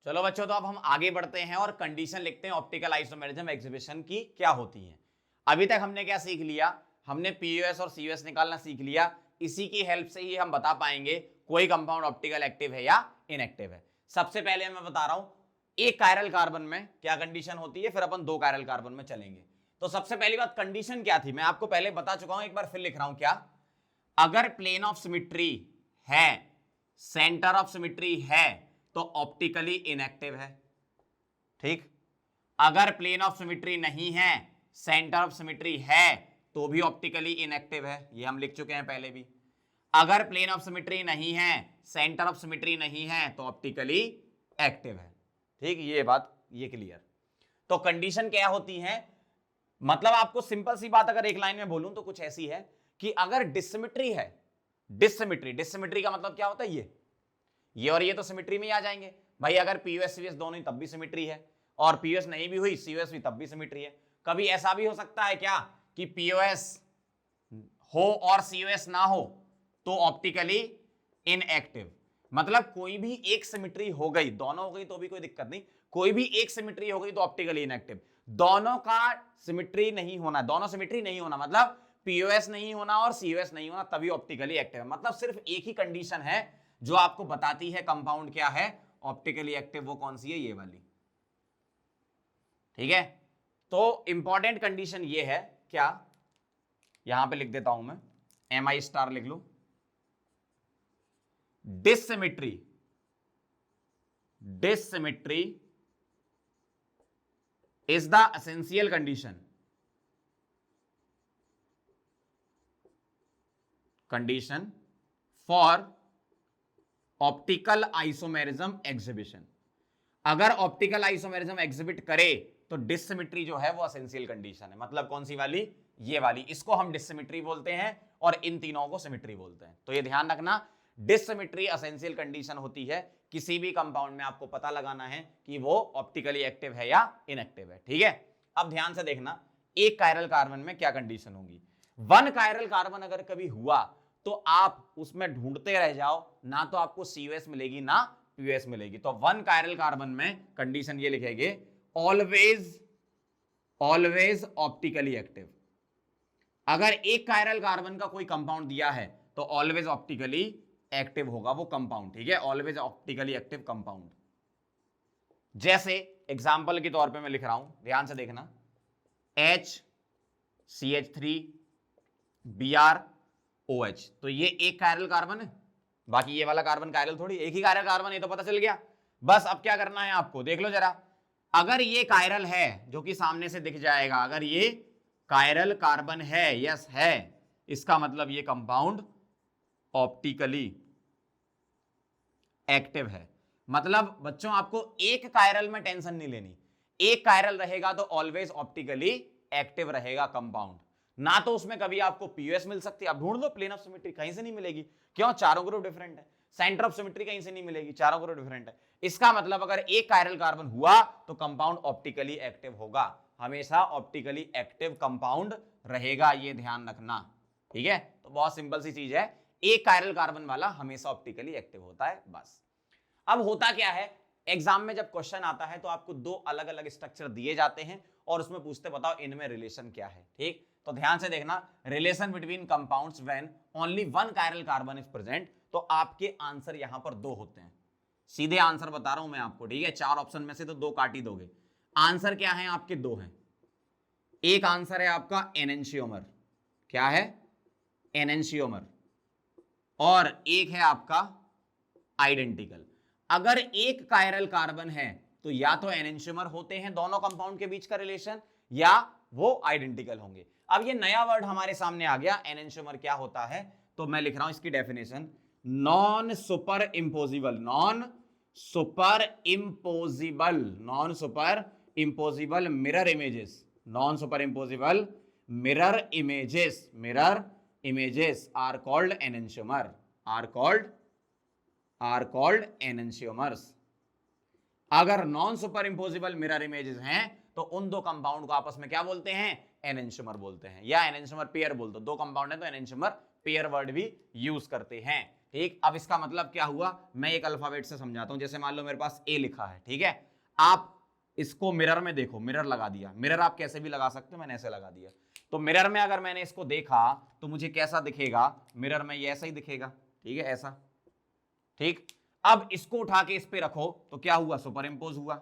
चलो बच्चों, तो अब हम आगे बढ़ते हैं और कंडीशन लिखते हैं ऑप्टिकल आइसोमेरिज्म एग्जीबिशन की क्या होती है। अभी तक हमने क्या सीख लिया, हमने पीयूएस और सीयूएस निकालना सीख लिया। इसी की हेल्प से ही हम बता पाएंगे कोई कंपाउंड ऑप्टिकल एक्टिव है या इनएक्टिव है। सबसे पहले मैं बता रहा हूं एक कायरल कार्बन में क्या कंडीशन होती है, फिर अपन दो कायरल कार्बन में चलेंगे। तो सबसे पहली बात कंडीशन क्या थी, मैं आपको पहले बता चुका हूं, एक बार फिर लिख रहा हूं। क्या, अगर प्लेन ऑफ सिमिट्री है, सेंटर ऑफ सिमिट्री है, तो ऑप्टिकली इनएक्टिव है। ठीक, अगर प्लेन ऑफ सिमिट्री नहीं है, सेंटर ऑफ सिमिट्री है, तो भी ऑप्टिकली इनएक्टिव है। ये हम लिख चुके हैं पहले भी। अगर प्लेन ऑफ सिमिट्री नहीं है, सेंटर ऑफ सिमिट्री नहीं है, तो ऑप्टिकली एक्टिव है। ठीक, ये बात ये क्लियर। तो कंडीशन क्या होती है, मतलब आपको सिंपल सी बात अगर एक लाइन में बोलूं तो कुछ ऐसी है कि अगर डिससिमिट्री है, डिससिमिट्री का मतलब क्या होता है, ये और ये तो सिमिट्री में ही आ जाएंगे भाई। अगर पीयूएस सीयूएस दोनों ही तब भी सिमिट्री है, और पीयूएस नहीं भी हुई, सीयूएस भी तब भी सिमिट्री है। कभी ऐसा भी हो सकता है क्या कि पीयूएस हो और सीयूएस ना हो तो ऑप्टिकली इनएक्टिव, मतलब कोई भी एक सिमिट्री हो गई, दोनों हो गई तो भी कोई दिक्कत नहीं, कोई भी एक सिमिट्री हो गई तो ऑप्टिकली इनएक्टिव। दोनों का सिमिट्री नहीं होना, दोनों सिमिट्री नहीं होना मतलब पीओएस नहीं होना और सीओएस नहीं होना, तभी ऑप्टिकली एक्टिव है। मतलब सिर्फ एक ही कंडीशन है जो आपको बताती है कंपाउंड क्या है ऑप्टिकली एक्टिव, वो कौन सी है, ये वाली। ठीक है, तो इंपॉर्टेंट कंडीशन ये है क्या, यहां पे लिख देता हूं मैं, एमआई स्टार लिख लो। डिससिमिट्री is the essential condition for optical isomerism exhibition। अगर ऑप्टिकल आइसोमेरिज्म एग्जिबिट करे तो डिससिमिट्री जो है वो एसेंशियल कंडीशन है। मतलब कौन सी वाली, ये वाली, इसको हम डिससिमिट्री बोलते हैं और इन तीनों को सिमिट्री बोलते हैं। तो ये ध्यान रखना, डिससिमिट्री एसेंशियल कंडीशन होती है किसी भी कंपाउंड में। आपको पता लगाना है कि वो ऑप्टिकली एक्टिव है या इनएक्टिव है। ठीक है, अब ध्यान से देखना एक कायरल कार्बन में क्या कंडीशन होगी। वन कायरल कार्बन अगर कभी हुआ तो आप उसमें ढूंढते रह जाओ, ना तो आपको सीओएस मिलेगी ना पीओएस मिलेगी। तो वन कायरल कार्बन में कंडीशन ये लिखेंगे, ऑलवेज ऑप्टिकली एक्टिव। अगर एक कायरल कार्बन का कोई कंपाउंड दिया है तो ऑलवेज ऑप्टिकली एक्टिव होगा वो कंपाउंड। ठीक है, ऑलवेज ऑप्टिकली एक्टिव कंपाउंड। जैसे एग्जांपल के तौर पे मैं लिख रहा हूं, ध्यान से देखना, HCH3Br OH, तो ये एक कायरल कार्बन है, बाकी ये वाला कार्बन कायरल थोड़ी, एक ही कायरल कार्बन है, तो पता चल गया। बस अब क्या करना है आपको, देख लो जरा, अगर ये कायरल है जो कि सामने से दिख जाएगा, अगर ये कायरल कार्बन है, यस है, इसका मतलब ये कंपाउंड ऑप्टिकली एक्टिव है। मतलब बच्चों आपको एक कायरल में टेंशन नहीं लेनी, एक कायरल रहेगा तो ऑलवेज ऑप्टिकली एक्टिव रहेगा कंपाउंड। ना तो उसमें कभी आपको पीओएस मिल सकती है, आप ढूंढ लो, प्लेन ऑफ सिमेट्री कहीं से नहीं मिलेगी, क्यों, चारों ग्रुप डिफरेंट है। सेंटर ऑफ सिमेट्री कहीं से नहीं मिलेगी, चारों ग्रुप डिफरेंट है। इसका मतलब अगर एक कायरल कार्बन हुआ तो कंपाउंड ऑप्टिकली एक्टिव होगा, हमेशा ऑप्टिकली एक्टिव कंपाउंड रहेगा, ये ध्यान रखना। ठीक है, तो बहुत सिंपल सी चीज है, एक कायरल कार्बन वाला हमेशा ऑप्टिकली एक्टिव होता है, बस। अब होता क्या है, एग्जाम में जब क्वेश्चन आता है तो आपको दो अलग अलग स्ट्रक्चर दिए जाते हैं और उसमें पूछते बताओ इनमें रिलेशन क्या है। ठीक, तो ध्यान से देखना, relation between compounds when only one chiral carbon is present, तो आपके आंसर यहां पर दो होते हैं। सीधे आंसर बता रहा हूं मैं आपको, ठीक है, चार ऑप्शन में से तो दो काट ही दोगे। आंसर क्या है आपके, दो हैं। एक आंसर है आपका एनेंशियोमर, क्या है, एनेंशियोमर, और एक है आपका आइडेंटिकल। अगर एक कायरल कार्बन है तो या तो एनेंशियोमर होते हैं दोनों कंपाउंड के बीच का रिलेशन, या वो आइडेंटिकल होंगे। अब ये नया वर्ड हमारे सामने आ गया, एनेंशियोमर क्या होता है, तो मैं लिख रहा हूं इसकी definition, non superimposable, non superimposable mirror images, non superimposable mirror images are called enantiomer, are called enantiomers. अगर non superimposable mirror images हैं तो उन दो कंपाउंड को आपस में क्या बोलते हैं, एनेंशियोमर बोलते हैं, या एनेंशियोमर पेयर बोलते हैं। दो कंपाउंड है तो एनेंशियोमर पेयर वर्ड भी यूज करते हैं। ठीक, अब इसका मतलब क्या हुआ, मैं एक अल्फाबेट से समझाता हूं। जैसे मान लो मेरे पास ए लिखा है, ठीक है, आप इसको मिरर में देखो, मिरर लगा दिया, मिरर आप कैसे भी लगा सकते हो, मैंने ऐसे लगा दिया। तो मिरर में अगर मैंने इसको देखा तो मुझे कैसा दिखेगा, मिरर में ये ऐसा ही दिखेगा, ठीक है, ऐसा। ठीक, अब इसको उठा के इस पे रखो तो क्या हुआ, सुपर इंपोज हुआ।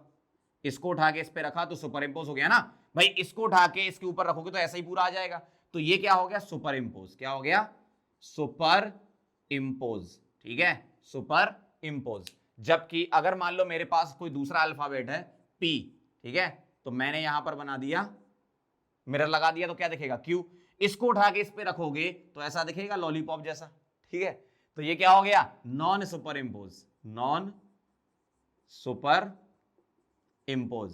इसको उठा के इस पे रखा तो सुपर इंपोज हो गया ना भाई। इसको उठा के इसके ऊपर रखोगे तो ऐसा ही पूरा आ जाएगा। तो ये क्या हो गया, सुपर इंपोज। क्या हो गया, सुपर इंपोज। ठीक है, सुपर इंपोज। जबकि अगर मान लो मेरे पास कोई दूसरा अल्फाबेट है पी, ठीक है, तो मैंने यहां पर बना दिया, मिरर लगा दिया, तो क्या दिखेगा, क्यू। इसको उठा के इस पे रखोगे तो ऐसा दिखेगा, लॉलीपॉप जैसा। ठीक है, तो ये क्या हो गया, non super impose, non super impose.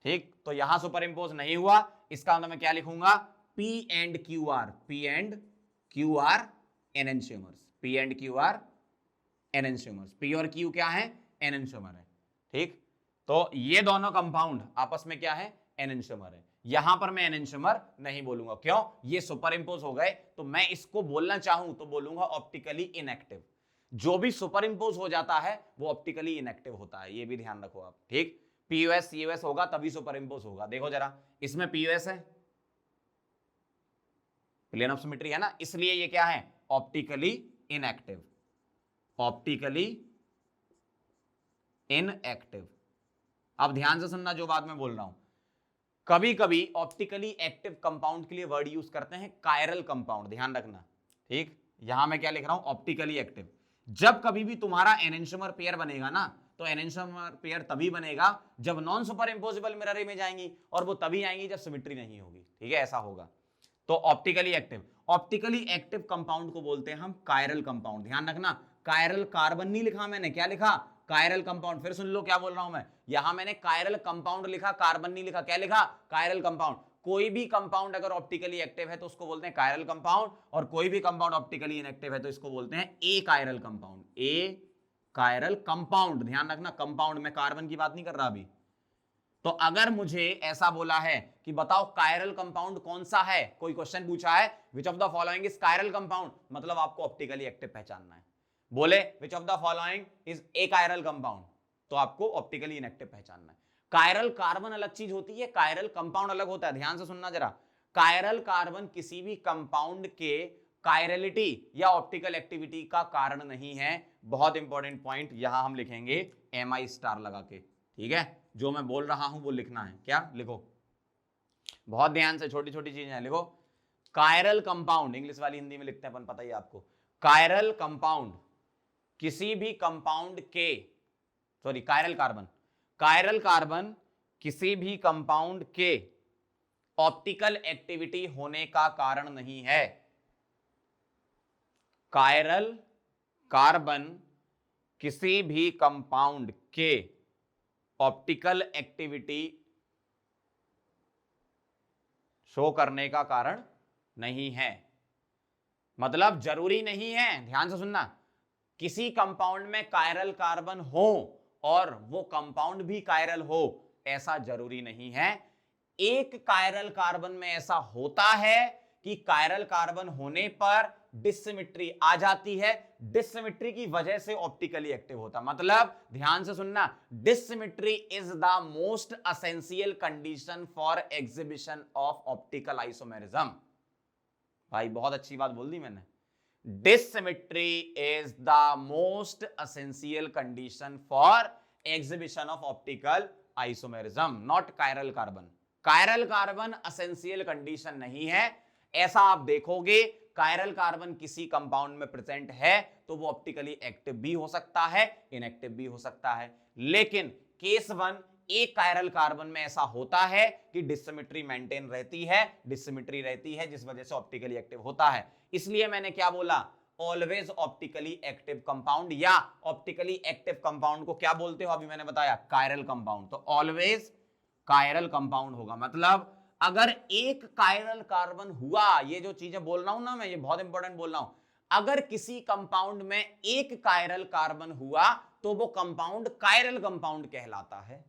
ठीक, तो यहां सुपर इंपोज नहीं हुआ, इसका मतलब मैं क्या लिखूंगा, P and Q R, P and Q R enantiomers, P and Q R enantiomers. P और Q क्या है, एनेंशियोमर है। ठीक, तो ये दोनों कंपाउंड आपस में क्या है, एनेंशियोमर है। यहां पर मैं एनेंशियोमर नहीं बोलूंगा, क्यों, ये सुपर इंपोज हो गए, तो मैं इसको बोलना चाहूं तो बोलूंगा ऑप्टिकली इनएक्टिव। जो भी सुपर इंपोज हो जाता है वो ऑप्टिकली इनएक्टिव होता है, ये भी ध्यान रखो आप। ठीक, पीयूएस सीयूएस होगा तभी सुपर इंपोज होगा। देखो जरा, इसमें पीयूएस है, प्लेन ऑफ सिमेट्री है ना, इसलिए ये क्या है, ऑप्टिकली इनएक्टिव, ऑप्टिकली इनएक्टिव। अब ध्यान से सुनना जो बात मैं बोल रहा हूं। कभी कभी ऑप्टिकली एक्टिव कंपाउंड के लिए वर्ड यूज करते हैं कायरल कंपाउंड, ध्यान रखना। ठीक, यहां मैं क्या लिख रहा हूं, ऑप्टिकली एक्टिव। जब कभी भी तुम्हारा एनेंशियोमर पेयर बनेगा ना, तो एनेंशियोमर पेयर तभी बनेगा जब non superimposable mirror image आएंगी, और वो तभी आएंगी जब सिमेट्री नहीं होगी। ठीक है, ऐसा होगा। तो optically active, optically active compound को बोलते हैं हम कायरल कंपाउंड। ध्यान रखना, कायरल कार्बन नहीं लिखा मैंने, क्या लिखा, कायरल कंपाउंड। फिर सुन लो क्या बोल रहा हूं मैं, यहां मैंने कायरल कंपाउंड लिखा, कार्बन नहीं लिखा, क्या लिखा, कायरल कंपाउंड। कोई भी कंपाउंड अगर ऑप्टिकली एक्टिव है तो उसको बोलते हैं कायरल कंपाउंड, और कोई भी कंपाउंड ऑप्टिकली इनएक्टिव है तो इसको बोलते हैं ए कायरल कंपाउंड, ए कायरल कंपाउंड। ध्यान रखना, कंपाउंड, में कार्बन की बात नहीं कर रहा अभी। तो अगर मुझे ऐसा बोला है कि बताओ कायरल कंपाउंड कौन सा है, कोई क्वेश्चन पूछा है विच of the following is chiral compound, मतलब आपको ऑप्टिकली एक्टिव पहचानना है। बोले विच of the following is a chiral compound, तो आपको ऑप्टिकली इनएक्टिव पहचानना है। कायरल कार्बन अलग चीज होती है, कायरल कंपाउंड अलग होता है। ध्यान से सुनना जरा, कायरल कार्बन किसी भी कंपाउंड के कायरलिटी या ऑप्टिकल एक्टिविटी का कारण नहीं है। बहुत इंपॉर्टेंट पॉइंट यहां हम लिखेंगे MI स्टार लगा के। ठीक है, जो मैं बोल रहा हूं वो लिखना है, क्या लिखो, बहुत ध्यान से, छोटी छोटी चीजें हैं, लिखो। कायरल कंपाउंड, इंग्लिश वाली हिंदी में लिखते हैं अपन, पता ही आपको। कायरल कंपाउंड किसी भी कंपाउंड के, sorry chiral carbon, chiral carbon किसी भी कंपाउंड के ऑप्टिकल एक्टिविटी होने का कारण नहीं है। कायरल कार्बन किसी भी कंपाउंड के ऑप्टिकल एक्टिविटी शो करने का कारण नहीं है। मतलब जरूरी नहीं है, ध्यान से सुनना, किसी कंपाउंड में कायरल कार्बन हो और वो कंपाउंड भी कायरल हो, ऐसा जरूरी नहीं है। एक कायरल कार्बन में ऐसा होता है कि कायरल कार्बन होने पर डिसिमेट्री आ जाती है, डिसिमेट्री की वजह से ऑप्टिकली एक्टिव होता। मतलब ध्यान से सुनना, dissymmetry is the most essential condition for exhibition of optical isomerism. भाई बहुत अच्छी बात बोल दी मैंने, dissymmetry is the most essential condition for exhibition of optical isomerism, not chiral carbon. Chiral carbon essential condition नहीं है। ऐसा आप देखोगे, कायरल कार्बन किसी कंपाउंड में प्रेजेंट है तो वो ऑप्टिकली एक्टिव भी हो सकता है, इनएक्टिव भी हो सकता है। लेकिन केस 1, एक कायरल कार्बन में ऐसा होता है कि डिसिमेट्री मेंटेन रहती है, डिसिमेट्री रहती है जिस वजह से ऑप्टिकली एक्टिव होता है। इसलिए मैंने क्या बोला, ऑलवेज ऑप्टिकली एक्टिव कंपाउंड, या ऑप्टिकली एक्टिव कंपाउंड को क्या बोलते हो, अभी मैंने बताया कायरल कंपाउंड। तो ऑलवेज कायरल कंपाउंड होगा। मतलब अगर एक कायरल कार्बन हुआ, ये जो चीजें बोल रहा हूं ना मैं, ये बहुत इंपॉर्टेंट बोल रहा हूं, अगर किसी कंपाउंड में एक कायरल कार्बन हुआ तो वो कंपाउंड कायरल कंपाउंड कहलाता है।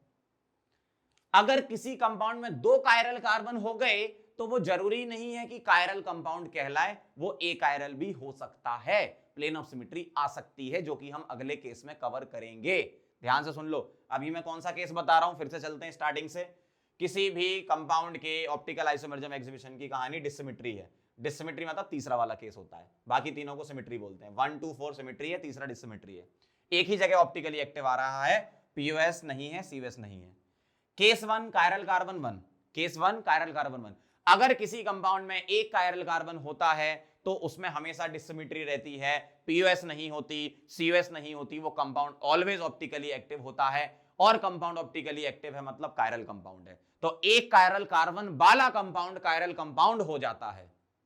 अगर किसी कंपाउंड में 2 कायरल कार्बन हो गए तो वो जरूरी नहीं है कि कायरल कंपाउंड कहलाए, वो ए कायरल भी हो सकता है, प्लेन ऑफ सिमेट्री आ सकती है, जो कि हम अगले केस में कवर करेंगे। ध्यान से सुन लो, अभी मैं कौन सा केस बता रहा हूं, फिर से चलते हैं स्टार्टिंग से। किसी भी कंपाउंड के ऑप्टिकल आइसोमरिज्म एग्जीबिशन की कहानी डिसिमेट्री है। डिसिमेट्री मतलब तीसरा वाला केस होता है, बाकी तीनों को सिमेट्री बोलते हैं। 1 2 4 सिमेट्री है, तीसरा डिसिमेट्री है। एक ही जगह ऑप्टिकली एक्टिव आ रहा है, पीओएस नहीं है, सीओएस नहीं है। Case 1 chiral carbon 1, case 1 chiral carbon 1। अगर किसी कंपाउंड में एक कायरल कार्बन होता है तो उसमें हमेशा डिसिमेट्री रहती है, पीओएस नहीं होती, सीओएस नहीं होती, वो कंपाउंड ऑलवेज ऑप्टिकली एक्टिव होता है। और कंपाउंड ऑप्टिकली एक्टिव है मतलब कायरल कंपाउंड है, तो एक कायरल कार्बन वाला कंपाउंड कायरल कंपाउंड हो जाता है।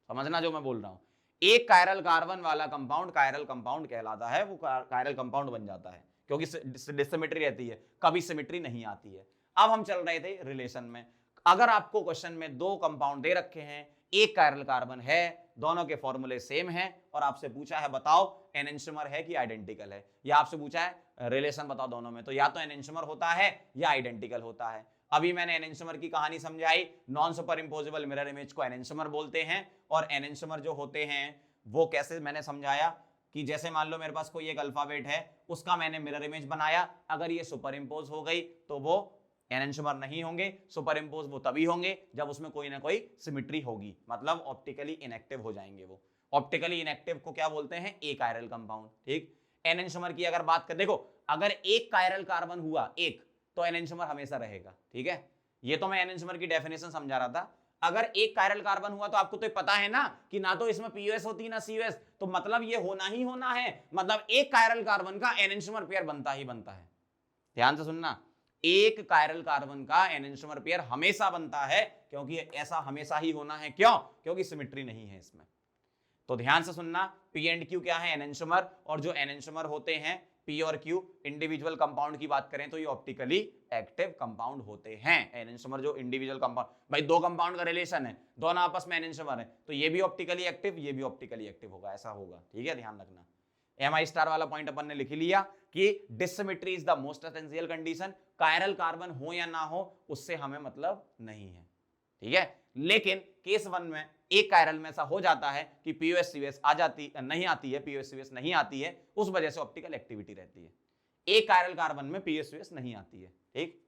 समझना जो मैं बोल रहा हूं, एक कायरल कार्बन वाला कंपाउंड कायरल कंपाउंड कहलाता है, वो कायरल कंपाउंड बन जाता है, क्योंकि डिसिमेट्री रहती है, कभी सिमेट्री नहीं आती है। अब हम चल रहे थे रिलेशन में। अगर आपको क्वेश्चन में 2 कंपाउंड दे रखे हैं, एक कायरल कार्बन है, दोनों के फॉर्मूले सेम हैं, और आपसे पूछा है बताओ एनेंटियोमर है कि आइडेंटिकल है, या आपसे पूछा है रिलेशन बताओ दोनों में, तो या तो एनेंटियोमर होता है या आइडेंटिकल होता है। अभी मैंने एनेंटियोमर की कहानी समझाई, non superimposable mirror image को एनेंटियोमर बोलते हैं। और एनेंटियोमर जो होते हैं वो कैसे मैंने समझाया कि जैसे मान लो मेरे पास कोई एक अल्फाबेट है, उसका मैंने मिरर इमेज बनाया, अगर ये सुपर इंपोज हो गई तो वो एनेंटियोमर नहीं होंगे। सुपर इंपोज वो तभी होंगे जब उसमें कोई ना कोई सिमेट्री होगी, मतलब ऑप्टिकली इनएक्टिव हो जाएंगे वो। ऑप्टिकली इनएक्टिव को क्या बोलते हैं, ए कायरल कंपाउंड। ठीक, एनेंटियोमर की अगर बात करें, देखो अगर एक कायरल कार्बन हुआ एक, तो एनेंटियोमर हमेशा रहेगा। ठीक है, ये तो मैं एनेंटियोमर की डेफिनेशन समझा रहा था। अगर एक कायरल कार्बन हुआ तो आपको तो पता है ना कि ना तो इसमें पीओएस होती है ना सीओएस, तो मतलब ये होना ही होना है, मतलब एक कायरल कार्बन का एनेंटियोमर पेयर बनता ही बनता है। ध्यान से सुनना, एक कायरल कार्बन का एनेंटियोमर पेयर हमेशा बनता है, क्योंकि ऐसा हमेशा ही होना है। क्यों? क्योंकि सिमेट्री नहीं है इसमें। तो ध्यान से सुनना, पी एंड क्यू क्या है, एनेंटियोमर, और जो एनेंटियोमर होते हैं पी और क्यू इंडिविजुअल कंपाउंड की बात करें तो ये ऑप्टिकली एक्टिव कंपाउंड होते हैं। एनेंटियोमर जो इंडिविजुअल कंपाउंड, भाई 2 कंपाउंड का रिलेशन है, दोनों आपस में एनेंटियोमर है, तो ये भी ऑप्टिकली एक्टिव, ये भी ऑप्टिकली एक्टिव होगा, ऐसा होगा। ठीक है, ध्यान रखना। एमआई स्टार वाला पॉइंट अपन ने लिख लिया कि dissymmetry is the most essential condition, chiral carbon हो या ना हो उससे हमें मतलब नहीं है। ठीक है, लेकिन केस 1 में एक कायरल में ऐसा हो जाता है कि पीओएस सीओएस आ जाती नहीं आती है, पीओएस सीओएस नहीं आती है, उस वजह से ऑप्टिकल एक्टिविटी रहती है। एक कायरल कार्बन में पीओएस सीओएस नहीं आती है। ठीक,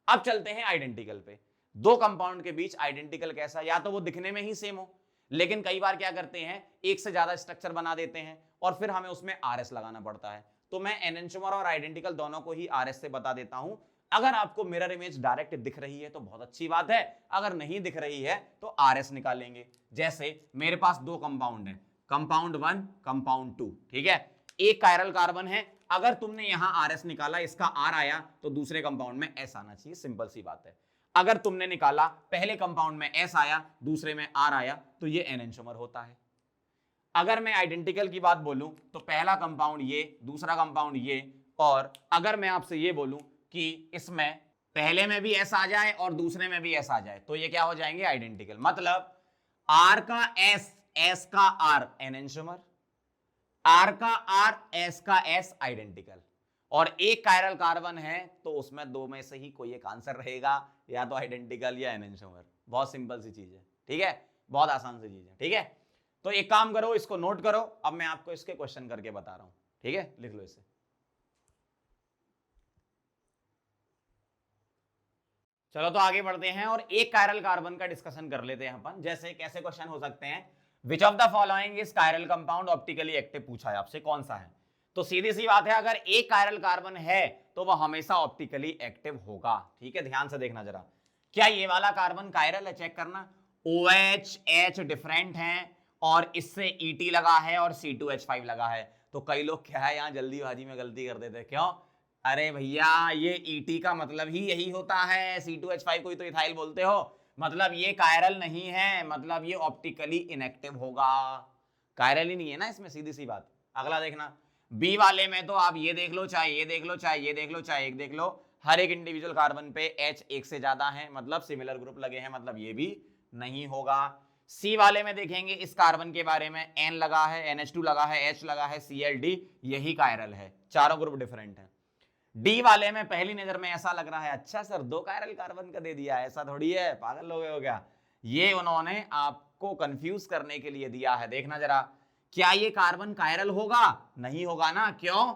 अब चलते हैं आइडेंटिकल पे। 2 कंपाउंड के बीच आइडेंटिकल कैसा, या तो वो दिखने में ही सेम हो, लेकिन कई बार क्या करते हैं एक से ज्यादा स्ट्रक्चर बना देते हैं और फिर हमें उसमें आरएस लगाना पड़ता है। तो मैं एनेंटियोमर और आइडेंटिकल दोनों को ही आरएस से बता देता हूं। अगर आपको मिरर इमेज डायरेक्ट दिख रही है तो बहुत अच्छी बात है, अगर नहीं दिख रही है तो आरएस निकालेंगे। जैसे मेरे पास 2 कंपाउंड है, कंपाउंड 1 कंपाउंड 2। ठीक है, एक कायरल कार्बन है, अगर तुमने यहां आरएस निकाला, इसका आर आया, तो दूसरे कंपाउंड में एस आना चाहिए, सिंपल सी बात है। अगर तुमने निकाला पहले कंपाउंड में एस आया, दूसरे में आर आया, तो ये एनेंटियोमर होता है। अगर मैं आइडेंटिकल की बात बोलूं तो पहला कंपाउंड ये, दूसरा कंपाउंड ये, और अगर मैं आपसे ये बोलूं कि इसमें पहले में भी एस आ जाए और दूसरे में भी एस आ जाए, तो ये क्या हो जाएंगे, आइडेंटिकल। मतलब आर का एस, एस का आर एनेंटियोमर, आर का आर, एस का एस आइडेंटिकल। और एक कायरल कार्बन है तो उसमें 2 में से ही कोई एक आंसर रहेगा, या तो आइडेंटिकल या एनेंटियोमर। बहुत सिंपल सी चीज है। ठीक है, बहुत आसान सी चीज है। ठीक है, तो एक काम करो, इसको नोट करो, अब मैं आपको इसके क्वेश्चन करके बता रहा हूं। ठीक है, लिख लो इसे। चलो तो आगे बढ़ते हैं और एक कायरल कार्बन का डिस्कशन कर लेते हैं अपन। जैसे कैसे क्वेश्चन हो सकते हैं, विच of the following is chiral compound optically active, पूछा है आपसे कौन सा है। तो सीधी सी बात है, अगर एक कायरल कार्बन है तो वह हमेशा ऑप्टिकली एक्टिव होगा। ठीक है, ध्यान से देखना जरा, क्या ये वाला कार्बन कायरल है, चेक करना। OH H डिफरेंट है और इससे ET लगा है और C2H5 लगा है। तो कई लोग क्या है यहाँ जल्दीबाजी में गलती कर देते हैं, क्यों, अरे भैया ये ET का मतलब ही यही होता है, C2H5 को ही तो इथाइल बोलते हो, मतलब ये कायरल नहीं है, मतलब ये ऑप्टिकली इनएक्टिव होगा। कायरल ही नहीं है ना इसमें, सीधी सी बात। अगला देखना, बी वाले में तो आप ये देख लो, चाहे ये देख लो, चाहे ये देख लो, चाहे एक देख लो, हर एक इंडिविजुअल कार्बन पे H एक से ज्यादा है, मतलब सिमिलर ग्रुप लगे हैं, मतलब ये भी नहीं होगा। सी वाले में देखेंगे इस कार्बन के बारे में, N लगा है, NH2 लगा है, H लगा है, Cl D, यही कायरल है, चारों ग्रुप डिफरेंट है। डी वाले में पहली नजर में ऐसा लग रहा है, अच्छा सर 2 कायरल कार्बन का दे दिया, ऐसा थोड़ी है, पागल हो गए हो क्या? ये उन्होंने आपको कंफ्यूज करने के लिए दिया है। देखना जरा, क्या ये कार्बन कायरल होगा? नहीं होगा ना, क्यों?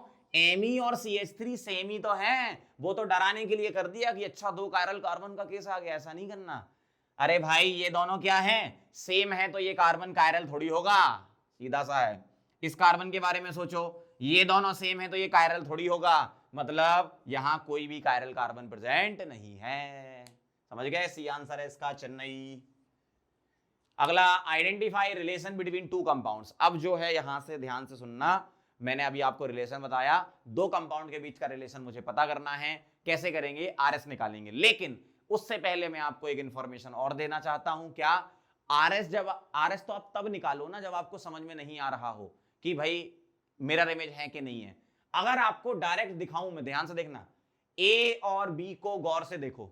Me और CH3 सेम ही तो है, वो तो डराने के लिए कर दिया कि अच्छा 2 कायरल कार्बन का केस आ गया, ऐसा नहीं करना। अरे भाई ये दोनों क्या है? सेम है, तो ये कार्बन कायरल थोड़ी होगा, सीधा सा है। इस कार्बन के बारे में सोचो, ये दोनों सेम है तो ये कायरल थोड़ी होगा, मतलब यहां कोई भी कायरल कार्बन प्रेजेंट नहीं है। समझ गए? सी आंसर है इसका, चेन्नई। अगला, आइडेंटिफाई रिलेशन बिटवीन 2 कंपाउंड्स। अब जो है यहां से ध्यान से सुनना, मैंने अभी आपको रिलेशन बताया, 2 कंपाउंड के बीच का रिलेशन मुझे पता करना है। कैसे करेंगे? आरएस निकालेंगे। लेकिन उससे पहले मैं आपको एक इंफॉर्मेशन और देना चाहता हूं। क्या? आरएस तो आप तब निकालो ना जब आपको समझ में नहीं आ रहा हो कि भाई मिरर इमेज है कि नहीं है। अगर आपको डायरेक्ट दिखाऊं मैं, ध्यान से देखना, ए और बी को गौर से देखो,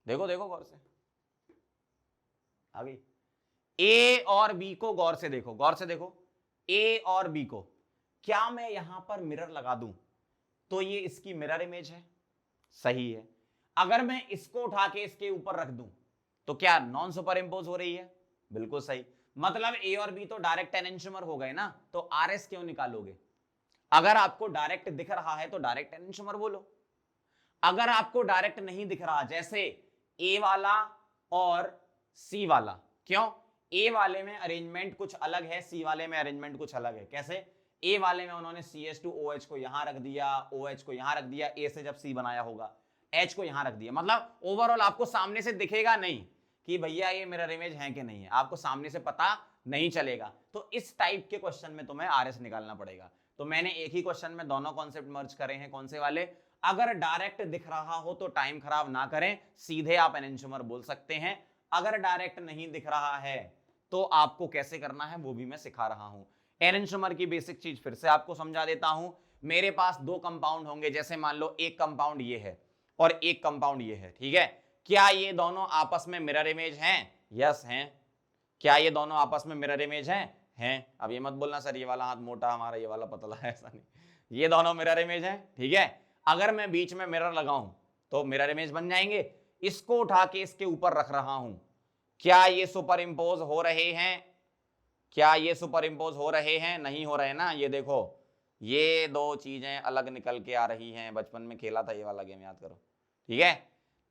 देखो देखो गौर से, आ गई। ए और बी को गौर से देखो, गौर से देखो, ए और बी को। क्या मैं यहां पर मिरर लगा दूं तो ये इसकी मिरर इमेज है? सही है। अगर मैं इसको उठा के इसके ऊपर रख दूं तो क्या नॉन सुपर इंपोज हो रही है? बिल्कुल सही। मतलब ए और बी तो डायरेक्ट एनेंटियोमर हो गए ना, तो आरएस क्यों निकालोगे? अगर आपको डायरेक्ट दिख रहा है तो डायरेक्ट एनेंटियोमर बोलो। अगर आपको डायरेक्ट नहीं दिख रहा, जैसे ए वाला और सी वाला, क्यों? ए वाले में अरेंजमेंट कुछ अलग है, सी वाले में अरेंजमेंट कुछ अलग है। कैसे? ए वाले में उन्होंने CH2OH को यहां रख दिया, OH को यहां रख दिया, ए से जब सी बनाया होगा, H को यहां रख दिया। मतलब ओवरऑल आपको सामने से दिखेगा नहीं कि भैया ये मिरर इमेज है कि नहीं है, आपको सामने से पता नहीं चलेगा। तो इस टाइप के क्वेश्चन में तुम्हें आरएस निकालना पड़ेगा। तो मैंने एक ही क्वेश्चन में दोनों कॉन्सेप्ट मर्ज करे हैं। कौन से वाले? अगर डायरेक्ट दिख रहा हो तो टाइम खराब ना करें, सीधे आप एनेंटियोमर बोल सकते हैं। अगर डायरेक्ट नहीं दिख रहा है तो आपको कैसे करना है वो भी मैं सिखा रहा हूं। एनेंटियोमर की बेसिक चीज फिर से आपको समझा देता हूं। मेरे पास 2 कंपाउंड होंगे, जैसे मान लो एक कंपाउंड ये है और एक कंपाउंड ये है, ठीक है? क्या ये दोनों आपस में मिरर इमेज हैं? यस हैं। क्या ये दोनों आपस में मिरर इमेज हैं? हैं। अब ये मत बोलना सर ये वाला हाथ मोटा हमारा, ये वाला पतला है, ऐसा नहीं, ये दोनों मिरर इमेज हैं, ठीक है? अगर मैं बीच में मिरर लगाऊं तो मिरर इमेज बन जाएंगे। इसको उठा के इसके ऊपर रख रहा हूं, क्या ये सुपर इंपोज हो रहे हैं? क्या ये सुपर इंपोज हो रहे हैं? नहीं हो रहे ना। ये देखो, ये 2 चीजें अलग निकल के आ रही हैं। बचपन में खेला था ये वाला गेम, याद करो, ठीक है?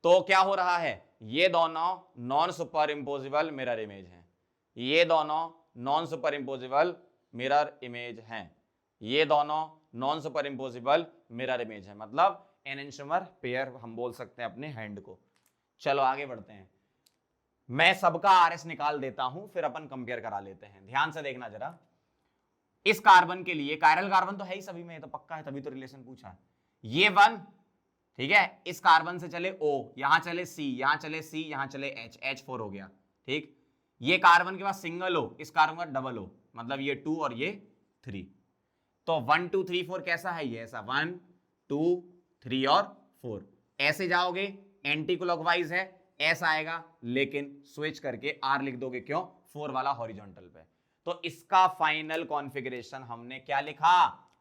तो क्या हो रहा है? ये दोनों non superimposable mirror image हैं, ये दोनों non superimposable mirror image हैं, ये दोनों non superimposable mirror image है। मतलब एनेंटियोमर पेयर हम बोल सकते हैं अपने हैंड को। चलो आगे बढ़ते हैं, मैं सबका आरएस निकाल देता हूं, फिर अपन कंपेयर करा लेते हैं। ध्यान से देखना जरा, इस कार्बन के लिए, कायरल कार्बन तो है ही सभी में, तो पक्का है, तभी तो रिलेशन पूछा है। ये 1, ठीक है? इस कार्बन से चले O, यहां चले C, यहां चले C, यहां चले H, H4 हो गया, ठीक? ये कार्बन के पास सिंगल O, इस कार्बन का डबल O, मतलब ये 2 और ये 3। तो 1 2 3 4 कैसा है? ये ऐसा 1 2 3 और 4। ऐसे जाओगे एंटी क्लॉकवाइज है, ऐसा आएगा, लेकिन स्विच करके R लिख दोगे, क्यों? 4 वाला हॉरिजॉन्टल पे। तो इसका फाइनल कॉन्फ़िगरेशन हमने क्या लिखा?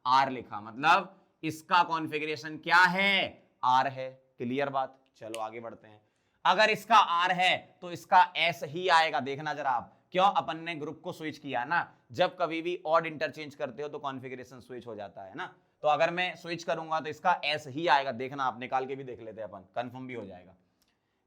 R लिखा। मतलब इसका कॉन्फ़िगरेशन क्या है? R है। क्लियर बात? चलो आगे बढ़ते हैं। अगर इसका R है तो इसका S ही आएगा। देखना जरा आप, क्यों? अपन ने ग्रुप को स्विच किया ना, जब कभी भी ऑड इंटरचेंज करते हो तो कॉन्फ़िगरेशन स्विच हो जाता है ना। तो अगर मैं स्विच करूंगा तो इसका S ही आएगा। देखना आप, निकाल के भी देख लेते हैं अपन, कंफर्म भी हो जाएगा।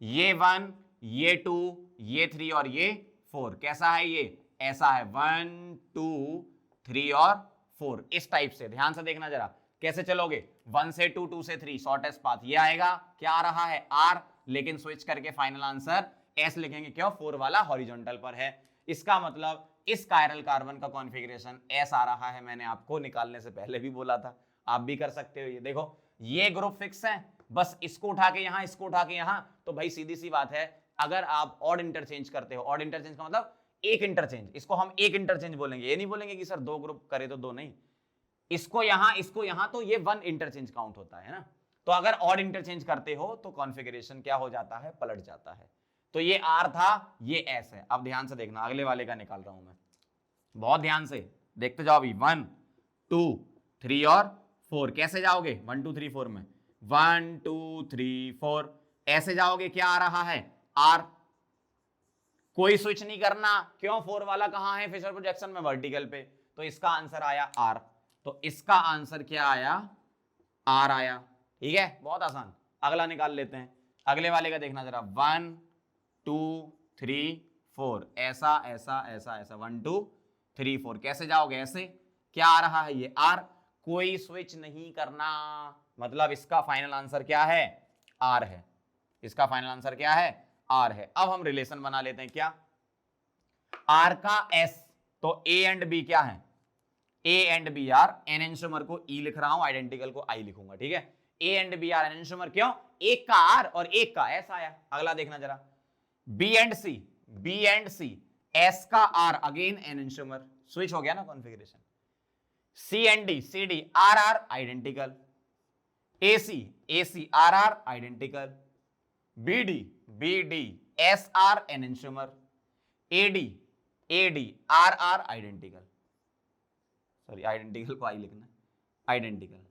ये 1, ये 2, ये 3 और ये 4 कैसा है? ये ऐसा है 1 2 3 और 4, इस टाइप से। ध्यान से देखना जरा, कैसे चलोगे? 1 से 2, 2 से 3, शॉर्टेस्ट पाथ ये आएगा। क्या आ रहा है? R, लेकिन स्विच करके फाइनल आंसर S लिखेंगे, क्यों? 4 वाला हॉरिजॉन्टल पर है। इसका मतलब इस कायरल कार्बन का कॉन्फ़िगरेशन S आ रहा है। मैंने आपको निकालने से पहले भी बोला था, आप भी कर सकते हो। ये देखो, ये ग्रुप फिक्स है, बस इसको उठा के यहां, इसको उठा के यहां, तो भाई सीधी सी बात है, अगर आप ऑड इंटरचेंज करते हो, ऑड इंटरचेंज का मतलब एक इंटरचेंज, इसको हम एक इंटरचेंज बोलेंगे, ये नहीं बोलेंगे कि सर 2 ग्रुप करे तो 2 नहीं, इसको यहां तो ये 1 इंटरचेंज काउंट होता है ना। तो अगर ऑड इंटरचेंज करते हो तो कॉन्फ़िगरेशन क्या हो जाता है? पलट जाता है। तो ये R था, ये S है। अब ध्यान से देखना, अगले वाले का निकाल रहा हूं मैं, बहुत ध्यान से देखते जाओ अभी। 1 2 3 और 4, कैसे जाओगे 1 2 3 4 में, 1 2 3 4 ऐसे जाओगे, क्या आ रहा है R, कोई स्विच नहीं करना, क्यों 4 वाला कहां है फिशर प्रोजेक्शन में, वर्टिकल पे, तो इसका आंसर आया R, तो इसका आंसर क्या आया R आया, ठीक है, बहुत आसान। अगला निकाल लेते हैं, अगले वाले का देखना जरा, 1 2 3 4 ऐसा ऐसा ऐसा ऐसा 1 2 3 4 कैसे जाओगे, ऐसे, क्या आ रहा है ये R, कोई स्विच नहीं करना, मतलब इसका फाइनल आंसर क्या है R है, इसका फाइनल आंसर क्या है R है। अब हम रिलेशन बना लेते हैं, क्या R का S, तो A एंड B क्या है, A एंड B यार, एन एंशोमर को E लिख रहा हूं, आइडेंटिकल को I लिखूंगा, ठीक है, A and B are enantiomer, क्यों, एक का R और एक का S आया। अगला देखना जरा, B एंड C, S का R again enantiomer, switch हो गया ना configuration, C and D are are identical, AC are are identical, BD SR enantiomer, AD are are identical, sorry identical को I लिखना, identical,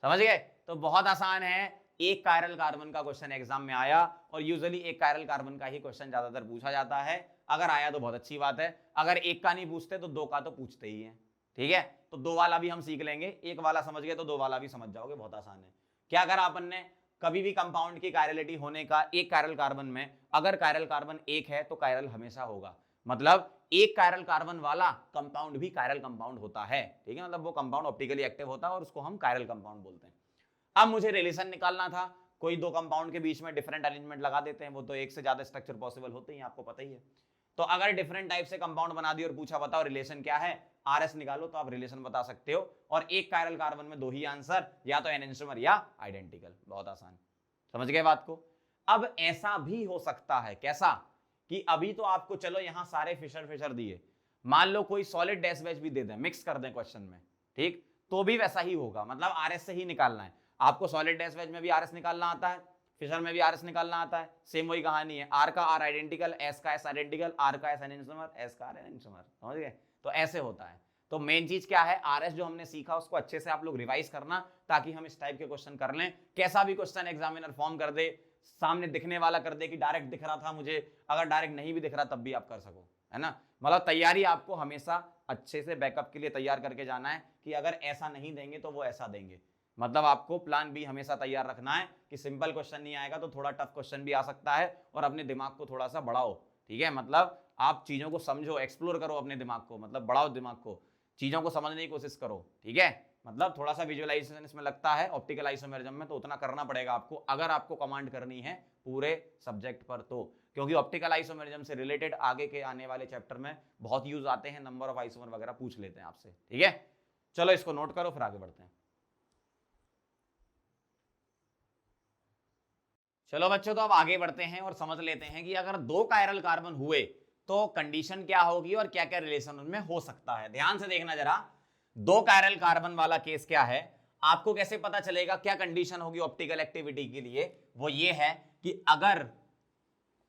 समझ गए। तो बहुत आसान है, एक कायरल कार्बन का क्वेश्चन एग्जाम में आया, और यूजुअली एक कायरल कार्बन का ही क्वेश्चन ज्यादातर पूछा जाता है, अगर आया तो बहुत अच्छी बात है, अगर एक का नहीं पूछते तो दो का तो पूछते ही है, ठीक है, तो दो वाला भी हम सीख लेंगे, एक वाला समझ गए तो दो वाला भी समझ जाओगे, बहुत आसान है। क्या करा अपन ने, कभी भी कंपाउंड की कायरलिटी होने का, एक कायरल कार्बन में अगर कायरल कार्बन एक है तो कायरल हमेशा होगा, मतलब एक कायरल कार्बन वाला कंपाउंड भी कायरल कंपाउंड होता है, ठीक है, मतलब वो कंपाउंड ऑप्टिकली एक्टिव होता है और उसको हम कायरल कंपाउंड बोलते हैं। अब मुझे रिलेशन निकालना था, कोई दो कंपाउंड के बीच में डिफरेंट अरेंजमेंट लगा देते हैं, वो तो एक से ज्यादा स्ट्रक्चर पॉसिबल होते हैं, आपको पता ही है। तो अगर डिफरेंट टाइप से कंपाउंड बना दी और पूछा बताओ रिलेशन क्या है, RS निकालो, तो आप रिलेशन बता सकते हो, और एक कायरल कार्बन में दो ही आंसर, या तो एन एंशोमर या आइडेंटिकल, बहुत आसान, समझ गए बात को। अब ऐसा भी हो सकता है, कैसा, कि अभी तो आपको चलो यहां सारे फिशर दिए, मान लो कोई सॉलिड डैश वैश भी दे दें, मिक्स कर दें क्वेश्चन में, ठीक, तो भी वैसा ही होगा, मतलब RS से ही निकालना है आपको, सॉलिड डैश वैश में भी RS निकालना आता है, फिशर में भी RS निकालना आता है, सेम वही कहानी है, R का R आइडेंटिकल, S का S आइडेंटिकल, R का S एन एंशोमर, S का R एन एंशोमर, समझ गए, तो ऐसे होता है। तो मेन चीज क्या है, RS जो हमने सीखा उसको अच्छे से आप लोग रिवाइज करना, ताकि हम इस टाइप के क्वेश्चन कर लें, कैसा भी क्वेश्चन एग्जामिनर फॉर्म कर दे, सामने दिखने वाला कर दे कि डायरेक्ट दिख रहा था मुझे, अगर डायरेक्ट नहीं भी दिख रहा तब भी आप कर सको, है ना, मतलब तैयारी आपको हमेशा अच्छे से बैकअप के लिए तैयार करके जाना है, कि अगर ऐसा नहीं देंगे तो वो ऐसा देंगे, मतलब आपको प्लान बी हमेशा तैयार रखना है, कि सिंपल क्वेश्चन नहीं आएगा तो थोड़ा टफ क्वेश्चन भी आ सकता है, और अपने दिमाग को थोड़ा सा बढ़ाओ, ठीक है, मतलब आप चीजों को समझो, एक्सप्लोर करो अपने दिमाग को, मतलब बढ़ाओ दिमाग को, चीजों को समझने की कोशिश करो, ठीक है, मतलब थोड़ा सा विजुअलाइजेशन इसमें लगता है ऑप्टिकल आइसोमेरिज्म में, तो उतना करना पड़ेगा आपको, अगर आपको कमांड करनी है पूरे सब्जेक्ट पर, तो क्योंकि ऑप्टिकल आइसोमेरिज्म से रिलेटेड आगे के आने वाले चैप्टर में बहुत यूज आते हैं, नंबर ऑफ आइसोमर वगैरह पूछ लेते हैं आपसे, ठीक है, चलो इसको नोट करो फिर आगे बढ़ते हैं। चलो बच्चों, तो अब आगे बढ़ते हैं और समझ लेते हैं कि अगर दो कायरल कार्बन हुए तो कंडीशन क्या होगी और क्या क्या रिलेशन उनमें हो सकता है। ध्यान से देखना जरा, दो कायरल कार्बन वाला केस क्या है, आपको कैसे पता चलेगा क्या कंडीशन होगी ऑप्टिकल एक्टिविटी के लिए, वो ये है कि अगर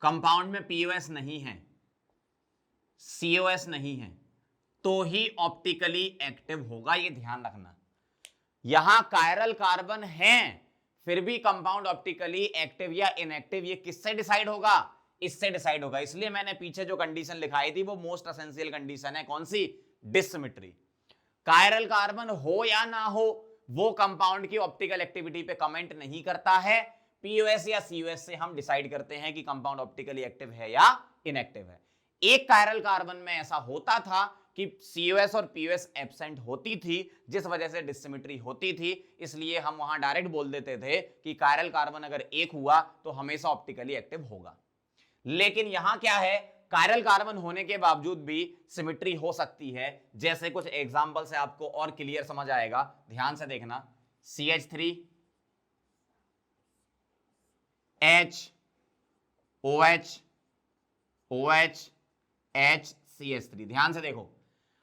कंपाउंड में पीओएस नहीं है, सीओएस नहीं है, तो ही ऑप्टिकली एक्टिव होगा, ये ध्यान रखना। यहां कायरल कार्बन है फिर भी कंपाउंड ऑप्टिकली एक्टिव या इनएक्टिव, ये किससे डिसाइड होगा, इससे डिसाइड होगा, इसलिए मैंने पीछे जो कंडीशन लिखाई थी वो मोस्ट एसेंशियल कंडीशन है, कौन सी, डिसिमेट्री। कायरल कार्बन हो या ना हो वो कंपाउंड की ऑप्टिकल एक्टिविटी पे कमेंट नहीं करता है, पीओएस या सीओएस से हम डिसाइड करते हैं कि कंपाउंड ऑप्टिकली एक्टिव है या इनएक्टिव है। एक कायरल कार्बन में ऐसा होता था कि सीओएस और पीओएस एब्सेंट होती थी, जिस वजह से डिसिमेट्री होती थी, इसलिए हम वहां डायरेक्ट बोल देते थे कि कायरल कार्बन अगर एक हुआ तो हमेशा ऑप्टिकली एक्टिव होगा। लेकिन यहां क्या है, कायरल कार्बन होने के बावजूद भी सिमेट्री हो सकती है, जैसे कुछ एग्जांपल से आपको और क्लियर समझ आएगा, ध्यान से देखना, CH3 H OH OH H CH3, ध्यान से देखो,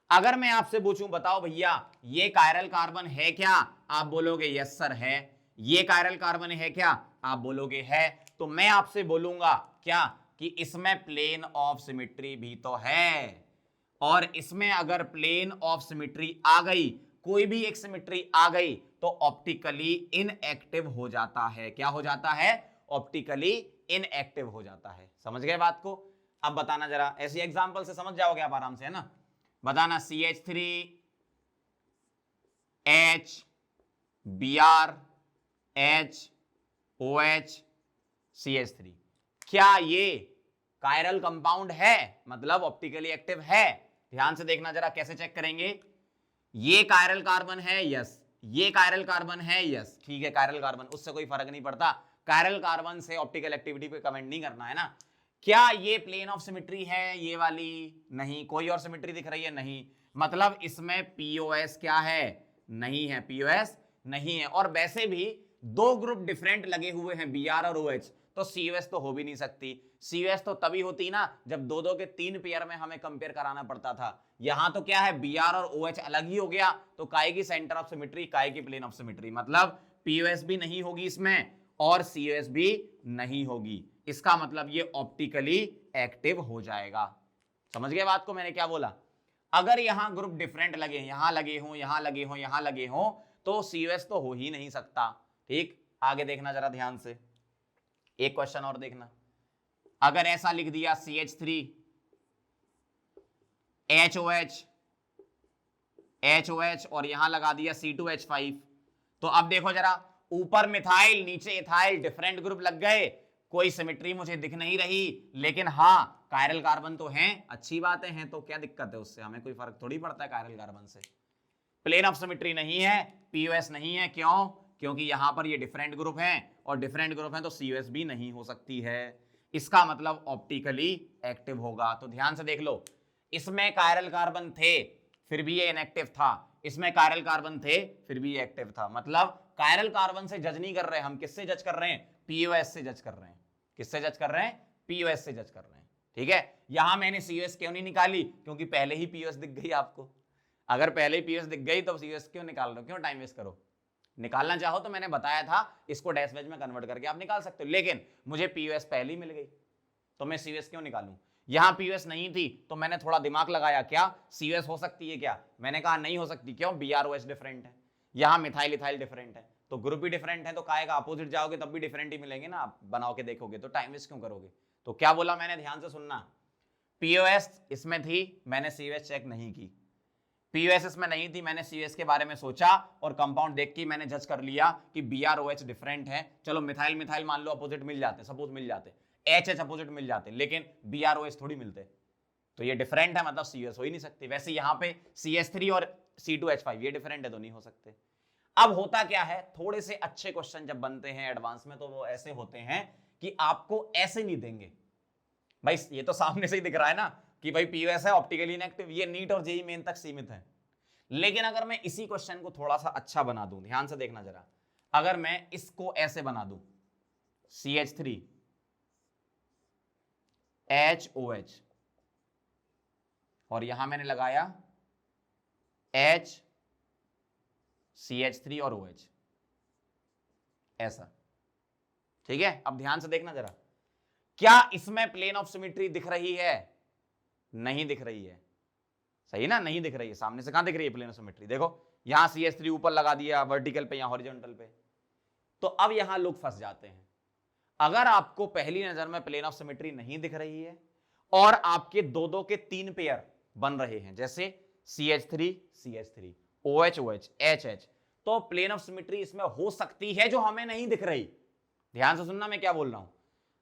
अगर मैं आपसे पूछूं बताओ भैया ये कायरल कार्बन है क्या, आप बोलोगे यस सर है, ये कायरल कार्बन है क्या, आप बोलोगे है, तो मैं आपसे बोलूंगा क्या कि इसमें प्लेन ऑफ सिमेट्री भी तो है, और इसमें अगर प्लेन ऑफ सिमेट्री आ गई, कोई भी एक सिमेट्री आ गई तो ऑप्टिकली इनएक्टिव हो जाता है। क्या हो जाता है? ऑप्टिकली इनएक्टिव हो जाता है। समझ गए बात को? अब बताना जरा, ऐसी एग्जांपल से समझ जाओगे आप आराम से, है ना? बताना CH3 H Br H OH CH3, क्या ये कायरल कंपाउंड है? मतलब ऑप्टिकली एक्टिव है? ध्यान से देखना जरा, कैसे चेक करेंगे? ये कायरल कार्बन है, यस। ये कायरल कार्बन है, यस। ठीक है, कायरल कार्बन, उससे कोई फर्क नहीं पड़ता। कायरल कार्बन से ऑप्टिकल एक्टिविटी पे कमेंट नहीं करना है ना। क्या ये प्लेन ऑफ सिमेट्री है ये वाली? नहीं। कोई और सिमेट्री दिख रही है? नहीं। मतलब इसमें पीओएस क्या है? नहीं है, पीओएस नहीं है। और वैसे भी दो ग्रुप डिफरेंट लगे हुए हैं, Br और OH, तो COS तो हो भी नहीं सकती। COS तो तभी होती ना जब दो दो के तीन पेयर में हमें कंपेयर कराना पड़ता था। यहां तो क्या है, Br और OH अलग ही हो गया, तो काय की सेंटर ऑफ सिमेट्री, काय की प्लेन ऑफ सिमेट्री, मतलब POS भी नहीं होगी इसमें और COS भी नहीं होगी। इसका मतलब ये ऑप्टिकली एक्टिव हो जाएगा। समझ गए बात को मैंने क्या बोला? अगर यहां ग्रुप डिफरेंट लगे, यहां लगे हो, यहां लगे हो, यहां लगे हो, तो COS तो हो ही नहीं सकता। ठीक, आगे देखना जरा ध्यान से, एक क्वेश्चन और देखना। अगर ऐसा लिख दिया CH3 HOH HOH और यहां लगा दिया C2H5, तो अब देखो जरा, ऊपर मिथाइल नीचे इथाइल, डिफरेंट ग्रुप लग गए, कोई सिमेट्री मुझे दिख नहीं रही, लेकिन हाँ कायरल कार्बन तो हैं, अच्छी बातें हैं, तो क्या दिक्कत है? उससे हमें कोई फर्क थोड़ी पड़ता है कायरल कार्बन से। प्लेन ऑफ सिमेट्री नहीं है, पीओएस नहीं है, क्यों? क्योंकि यहां पर ये डिफरेंट ग्रुप हैं और डिफरेंट ग्रुप हैं तो सीओएस भी नहीं हो सकती है। इसका मतलब ऑप्टिकली एक्टिव होगा। तो ध्यान से देख लो, इसमें कायरल कार्बन थे फिर भी ये इनएक्टिव था, इसमें कायरल कार्बन थे फिर भी ये एक्टिव था। मतलब कायरल कार्बन से जज नहीं कर रहे हम, किससे जज कर रहे हैं? पीओएस से जज कर रहे हैं। किससे जज कर रहे हैं? पीओएस से जज कर रहे हैं। ठीक है, यहां मैंने सीओएस क्यों नहीं निकाली? क्योंकि पहले ही पीओएस दिख गई आपको। अगर पहले ही पीओएस दिख गई तो सीओएस क्यों निकाल रहे हो? क्यों टाइम वेस्ट करो? निकालना चाहो तो मैंने बताया था इसको डैश वेज में कन्वर्ट करके आप निकाल सकते हो, लेकिन मुझे पीओएस पहले ही मिल गई तो मैं सीओएस क्यों निकालूं? यहां पीओएस नहीं थी तो मैंने थोड़ा दिमाग लगाया, क्या सीओएस हो सकती है क्या? मैंने कहा नहीं हो सकती। क्यों? BrOH डिफरेंट है, यहां मिथाइल इथाइल डिफरेंट है, तो ग्रुप भी डिफरेंट है, तो काहे का अपोजिट जाओगे तब भी डिफरेंट ही मिलेंगे ना। आप बनाओ के देखोगे तो टाइम वेस्ट क्यों करोगे? तो क्या बोला मैंने, ध्यान से सुनना, पीओएस इसमें थी, मैंने सीओएस चेक नहीं की। पीओएस इसमें नहीं थी, मैंने सीओएस के बारे में सोचा और कंपाउंड देख के मैंने जज कर लिया कि BrOH डिफरेंट है। चलो मिथाइल मिथाइल मान लो अपोजिट मिल जाते, सपोज मिल जाते, HH अपोजिट मिल जाते, लेकिन BrOH थोड़ी मिलते, तो ये डिफरेंट है, मतलब सीओएस हो ही नहीं सकती। वैसे यहां पे CH3 और C2H5 ये डिफरेंट है तो नहीं हो सकते। अब होता क्या है, थोड़े से अच्छे क्वेश्चन जब बनते हैं एडवांस में तो वो ऐसे होते हैं कि आपको ऐसे नहीं देंगे। भाई ये तो सामने से ही दिख रहा है ना कि भाई पीओएस है, ऑप्टिकली इनएक्टिव, ये नीट और जेईई मेन तक सीमित है। लेकिन अगर मैं इसी क्वेश्चन को थोड़ा सा अच्छा बना दूं, ध्यान से देखना जरा, अगर मैं इसको ऐसे बना दूं, CH3 HOH और यहां मैंने लगाया H CH3 और OH, ऐसा। ठीक है, अब ध्यान से देखना जरा, क्या इसमें प्लेन ऑफ सिमेट्री दिख रही है? नहीं दिख रही है, सही ना, नहीं दिख रही है। सामने से कहां दिख रही है प्लेन ऑफ सिमेट्री? देखो यहां CH3 ऊपर लगा दिया वर्टिकल पे या हॉरिजॉन्टल पे, तो अब यहां लोग फंस जाते हैं। अगर आपको पहली नजर में प्लेन ऑफ सिमेट्री नहीं दिख रही है और आपके दो दो के तीन पेयर बन रहे हैं, जैसे CH3 CH3 OH OH HH, तो प्लेन ऑफ सिमेट्री इसमें हो सकती है जो हमें नहीं दिख रही। ध्यान से सुनना मैं क्या बोल रहा हूं।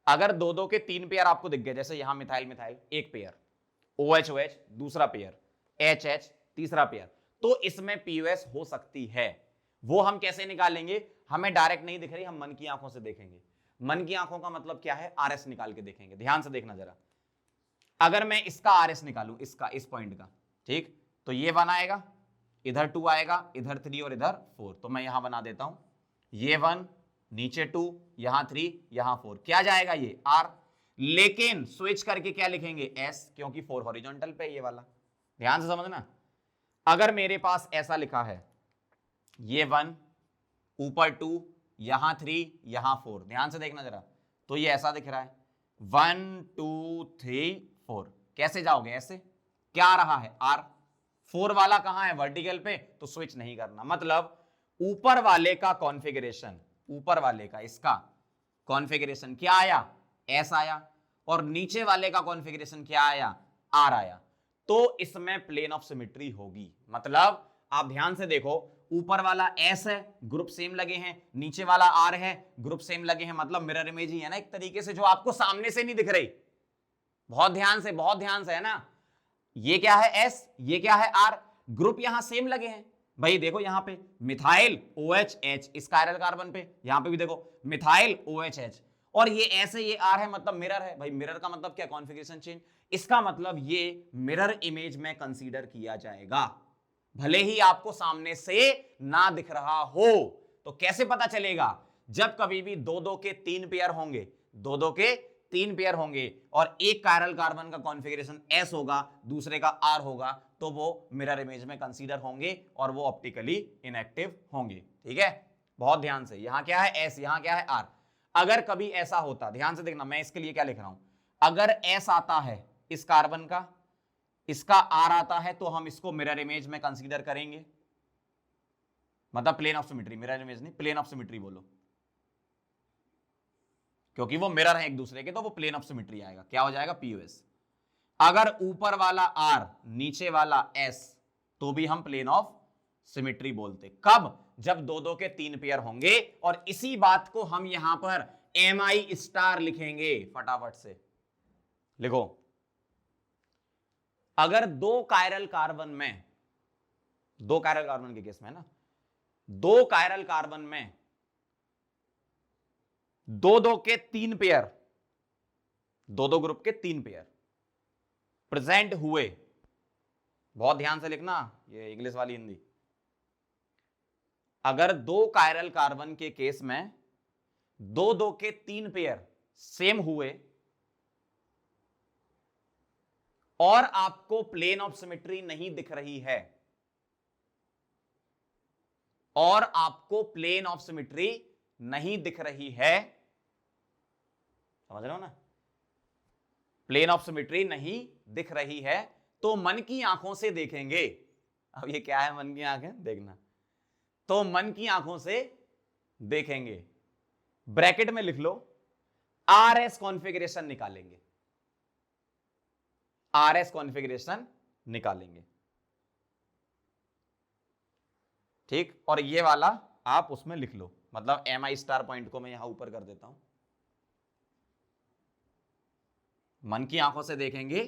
अगर दो दो के तीन पेयर आपको दिख गए, जैसे यहां मिथाइल मिथाइल एक पेयर, OH OH दूसरा पेयर, HH तीसरा पेयर, तो इसमें पीओएस हो सकती है। वो हम कैसे निकालेंगे? हमें डायरेक्ट नहीं दिख रही, हम मन की आंखों से देखेंगे। मन की आंखों का मतलब क्या है? आरएस निकाल के देखेंगे। ध्यान से देखना जरा, अगर मैं इसका आरएस निकालूं, इसका, इस पॉइंट का, ठीक, तो ये 1 आएगा, इधर 2 आएगा, इधर 3 और इधर 4, तो मैं यहां बना देता हूं, ये 1 नीचे 2 यहां 3 यहां 4, क्या जाएगा ये R, लेकिन स्विच करके क्या लिखेंगे? S, क्योंकि 4 हॉरिजॉन्टल पे ये वाला। ध्यान से समझना, अगर मेरे पास ऐसा लिखा है, ये 1 ऊपर 2 यहां 3 यहां 4, ध्यान से देखना जरा, तो ये ऐसा दिख रहा है 1 2 3 4, कैसे जाओगे? ऐसे, क्या आ रहा है? R, 4 वाला कहां है, वर्टिकल पे, तो स्विच नहीं करना। मतलब ऊपर वाले का कॉन्फ़िगरेशन, ऊपर वाले का इसका कॉन्फ़िगरेशन क्या आया, एस आया, और नीचे वाले का कॉन्फ़िगरेशन क्या आया, आर आया, तो इसमें प्लेन ऑफ सिमेट्री होगी। मतलब आप ध्यान से देखो, ऊपर वाला एस है, ग्रुप सेम लगे हैं, नीचे वाला आर है, ग्रुप सेम लगे हैं, मतलब मिरर इमेज ही है ना एक तरीके से, जो आपको सामने से नहीं दिख रही। बहुत ध्यान से, बहुत ध्यान से, है ना। ये क्या है एस, ये क्या है आर, ग्रुप यहां सेम लगे हैं। भाई देखो यहां पे मिथाइल OH इस कायरल कार्बन पे, यहां पे भी देखो मिथाइल OH, और ये ऐसे ये आर है, मतलब मिरर है। भाई मिरर का मतलब क्या, कॉन्फ़िगरेशन चेंज। इसका मतलब ये मिरर इमेज में कंसीडर किया जाएगा, भले ही आपको सामने से ना दिख रहा हो। तो कैसे पता चलेगा, जब कभी भी दो दो के तीन पेयर होंगे, दो दो के तीन पेयर होंगे, और एक कायरल कार्बन का कॉन्फ़िगरेशन एस होगा, दूसरे का आर होगा, तो वो मिरर इमेज में कंसीडर होंगे और वो ऑप्टिकली इनएक्टिव होंगे। ठीक है, बहुत ध्यान से, यहां क्या है एस, यहां क्या है आर। अगर कभी ऐसा होता, ध्यान से देखना, मैं इसके लिए क्या लिख रहा हूं, अगर एस आता है इस कार्बन का, इसका आर आता है, तो हम इसको मिरर इमेज में कंसीडर करेंगे, मतलब plane of symmetry, mirror image नहीं, प्लेन ऑफ सिमेट्री बोलो, क्योंकि वो मिरर है एक दूसरे के, तो वो प्लेन ऑफ सिमेट्री आएगा, क्या हो जाएगा, पीओएस। अगर ऊपर वाला आर नीचे वाला एस, तो भी हम प्लेन ऑफ सिमेट्री बोलते। कब, जब दो दो के तीन पेयर होंगे, और इसी बात को हम यहां पर Mi स्टार लिखेंगे, फटाफट से लिखो। अगर दो कायरल कार्बन में, दो कायरल कार्बन के केस में ना, दो कायरल कार्बन में दो दो के तीन पेयर, दो दो ग्रुप के तीन पेयर प्रेजेंट हुए, बहुत ध्यान से लिखना, ये इंग्लिश वाली हिंदी। अगर दो कायरल कार्बन के केस में दो दो के तीन पेयर सेम हुए, और आपको प्लेन ऑफ सिमेट्री नहीं दिख रही है, और आपको प्लेन ऑफ सिमेट्री नहीं दिख रही है, समझ रहे हो ना, प्लेन ऑफ सिमेट्री नहीं दिख रही है, तो मन की आंखों से देखेंगे। अब ये क्या है, मन की आंखें देखना, तो मन की आंखों से देखेंगे, ब्रैकेट में लिख लो, आरएस कॉन्फ़िगरेशन निकालेंगे, आरएस कॉन्फ़िगरेशन निकालेंगे, ठीक। और ये वाला आप उसमें लिख लो, मतलब Mi स्टार पॉइंट को मैं यहां ऊपर कर देता हूं, मन की आंखों से देखेंगे,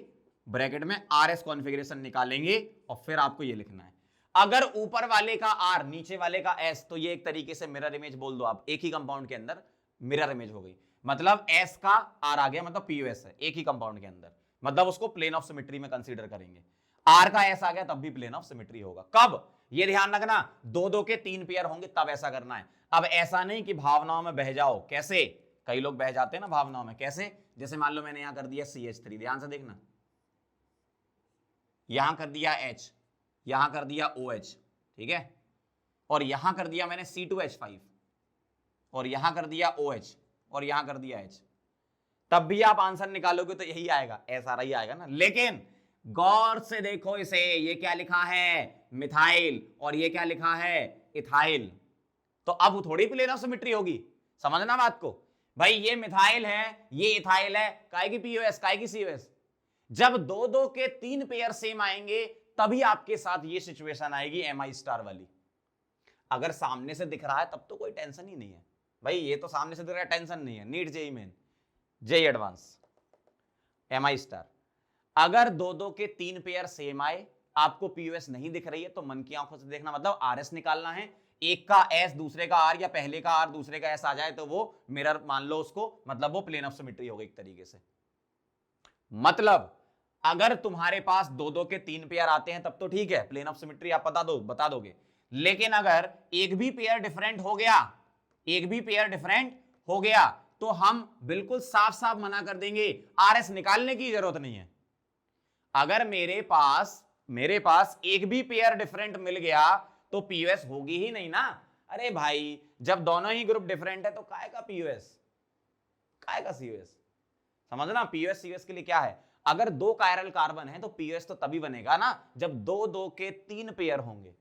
ब्रैकेट में आरएस कॉन्फ़िगरेशन निकालेंगे, और फिर आपको ये लिखना है। अगर ऊपर वाले का आर नीचे वाले का एस, तो ये एक तरीके से मिरर इमेज बोल दो आप, एक ही कंपाउंड के अंदर मिरर इमेज हो गई, मतलब एस का आर आ गया, मतलब पीयूएस है एक ही कंपाउंड के अंदर, मतलब उसको प्लेन ऑफ सिमेट्री में कंसीडर करेंगे। आर का एस आ गया तब भी प्लेन ऑफ सिमेट्री होगा। कब, ये ध्यान रखना, दो दो के तीन पेयर होंगे तब ऐसा करना है। अब ऐसा नहीं कि भावनाओं में बह जाओ, कैसे, कई लोग बह जाते हैं ना भावनाओं में, कैसे, जैसे मान लो मैंने यहां कर दिया CH3, ध्यान से देखना, यहां कर दिया H, यहां कर दिया OH, ठीक है, और यहां कर दिया मैंने C2H5, और यहां कर दिया OH, और यहां कर दिया H, तब भी आप आंसर निकालोगे तो यही आएगा, ऐसा ही आएगा ना। लेकिन गौर से देखो इसे, ये क्या लिखा है, मिथाइल, और ये क्या लिखा है, इथाइल, तो अब थोड़ी प्लेन ऑफ सिमेट्री होगी, समझना बात को। भाई ये मिथाइल है, ये इथाइल है, काय की पीओएस, काय की सीओएस। जब दो दो के तीन पेयर सेम आएंगे, तभी आपके साथ ये सिचुएशन आएगी Mi स्टार वाली। अगर सामने से दिख रहा है तब तो कोई टेंशन ही नहीं है भाई, ये तो सामने से दिख रहा है, टेंशन नहीं है। NEET JEE main, JEE advance, Mi star. अगर दो दो के तीन पेयर सेम आए, आपको पीयूएस नहीं दिख रही है, तो मन की आंखों से देखना, मतलब आरएस निकालना है। एक का एस दूसरे का आर, या पहले का आर दूसरे का एस आ जाए, तो वो मिरर मान लो उसको, मतलब वो प्लेन ऑफ सिमेट्री हो गई एक तरीके से। मतलब अगर तुम्हारे पास दो दो के तीन पेयर आते हैं तब तो ठीक है, प्लेन ऑफ सिमेट्री आप बता दोगे। लेकिन अगर एक भी पेयर डिफरेंट हो गया, एक भी पेयर डिफरेंट हो गया, तो हम बिल्कुल साफ साफ मना कर देंगे, आरएस निकालने की जरूरत नहीं है। अगर मेरे पास एक भी पेयर डिफरेंट मिल गया तो पीयूएस होगी ही नहीं ना। अरे भाई जब दोनों ही ग्रुप डिफरेंट है तो काय का पीयूएस, काय का सीयूएस, समझना। पीयूएस सीयूएस के लिए क्या है, अगर 2 कायरल कार्बन है तो पीओएस तो तभी बनेगा ना जब 2 के 3 पेयर होंगे।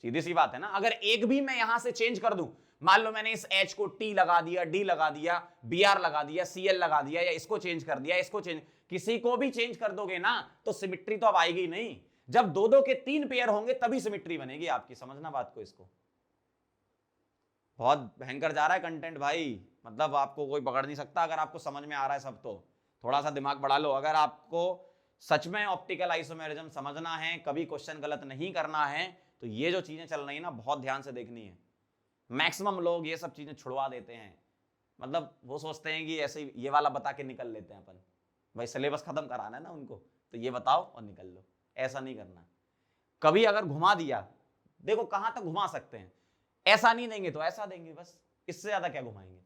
सीधी सी बात है ना। अगर एक भी मैं यहां से चेंज कर दूं, मान लो मैंने इस H को T लगा दिया, D लगा दिया, Br लगा दिया, Cl लगा दिया, या इसको चेंज कर दिया, इसको चेंज, किसी को भी चेंज कर दोगे ना तो सिमिट्री तो अब आएगी नहीं। जब 2 के 3 पेयर होंगे तभी सिमिट्री बनेगी आपकी। समझना बात को। इसको बहुत भयंकर जा रहा है कंटेंट भाई, मतलब आपको कोई पकड़ नहीं सकता। अगर आपको समझ में आ रहा है सब तो थोड़ा सा दिमाग बढ़ा लो। अगर आपको सच में ऑप्टिकल आइसोमेरिज्म समझना है, कभी क्वेश्चन गलत नहीं करना है, तो ये जो चीजें चल रही है ना बहुत ध्यान से देखनी है। मैक्सिमम लोग ये सब चीजें छुड़वा देते हैं, मतलब वो सोचते हैं कि ऐसे ये वाला बता के निकल लेते हैं अपन। भाई सिलेबस खत्म कराना है ना उनको, तो ये बताओ और निकल लो। ऐसा नहीं करना। कभी अगर घुमा दिया, देखो कहां तक घुमा सकते हैं, ऐसा नहीं देंगे तो ऐसा देंगे, बस इससे ज्यादा क्या घुमाएंगे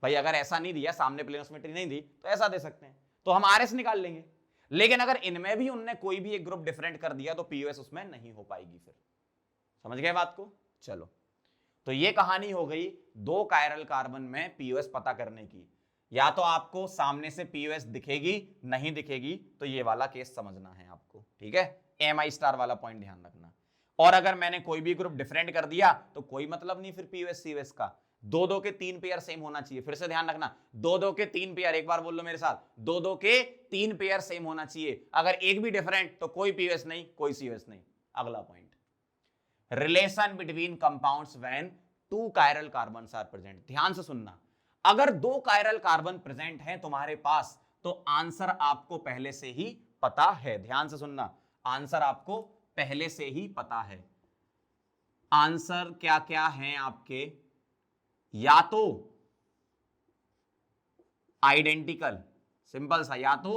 भाई। अगर ऐसा नहीं दिया, सामने प्लेन सिमेट्री नहीं दी, तो ऐसा दे सकते हैं, तो हम आरएस निकाल लेंगे। लेकिन अगर इनमें भी उनने कोई भी एक ग्रुप डिफरेंट कर दिया तो पीओएस उसमें नहीं हो पाएगी। फिर समझ गए बात को। चलो, तो ये कहानी हो गई 2 कायरल कार्बन में पीओएस पता करने की। या तो आपको सामने से पीओएस दिखेगी, नहीं दिखेगी तो ये वाला केस समझना है आपको, ठीक है। एमआई स्टार वाला पॉइंट ध्यान रखना। और अगर मैंने कोई भी ग्रुप डिफरेंट कर दिया तो कोई मतलब नहीं फिर पीओएस सीओएस का। 2 के 3 पेयर सेम होना चाहिए। फिर से ध्यान रखना, 2 के 3 पेयर, एक बार बोल लो मेरे साथ, 2 के 3 पेयर सेम होना चाहिए। अगर एक भी डिफरेंट तो कोई पीओएस नहीं, कोई सीओएस नहीं। अगला point, relation between compounds when 2 chiral carbons are present. ध्यान से सुनना, अगर 2 कायरल कार्बन प्रेजेंट हैं तुम्हारे पास तो आंसर आपको पहले से ही पता है। ध्यान से सुनना, आंसर आपको पहले से ही पता है। आंसर क्या क्या हैं आपके, या तो आइडेंटिकल, सिंपल सा, या तो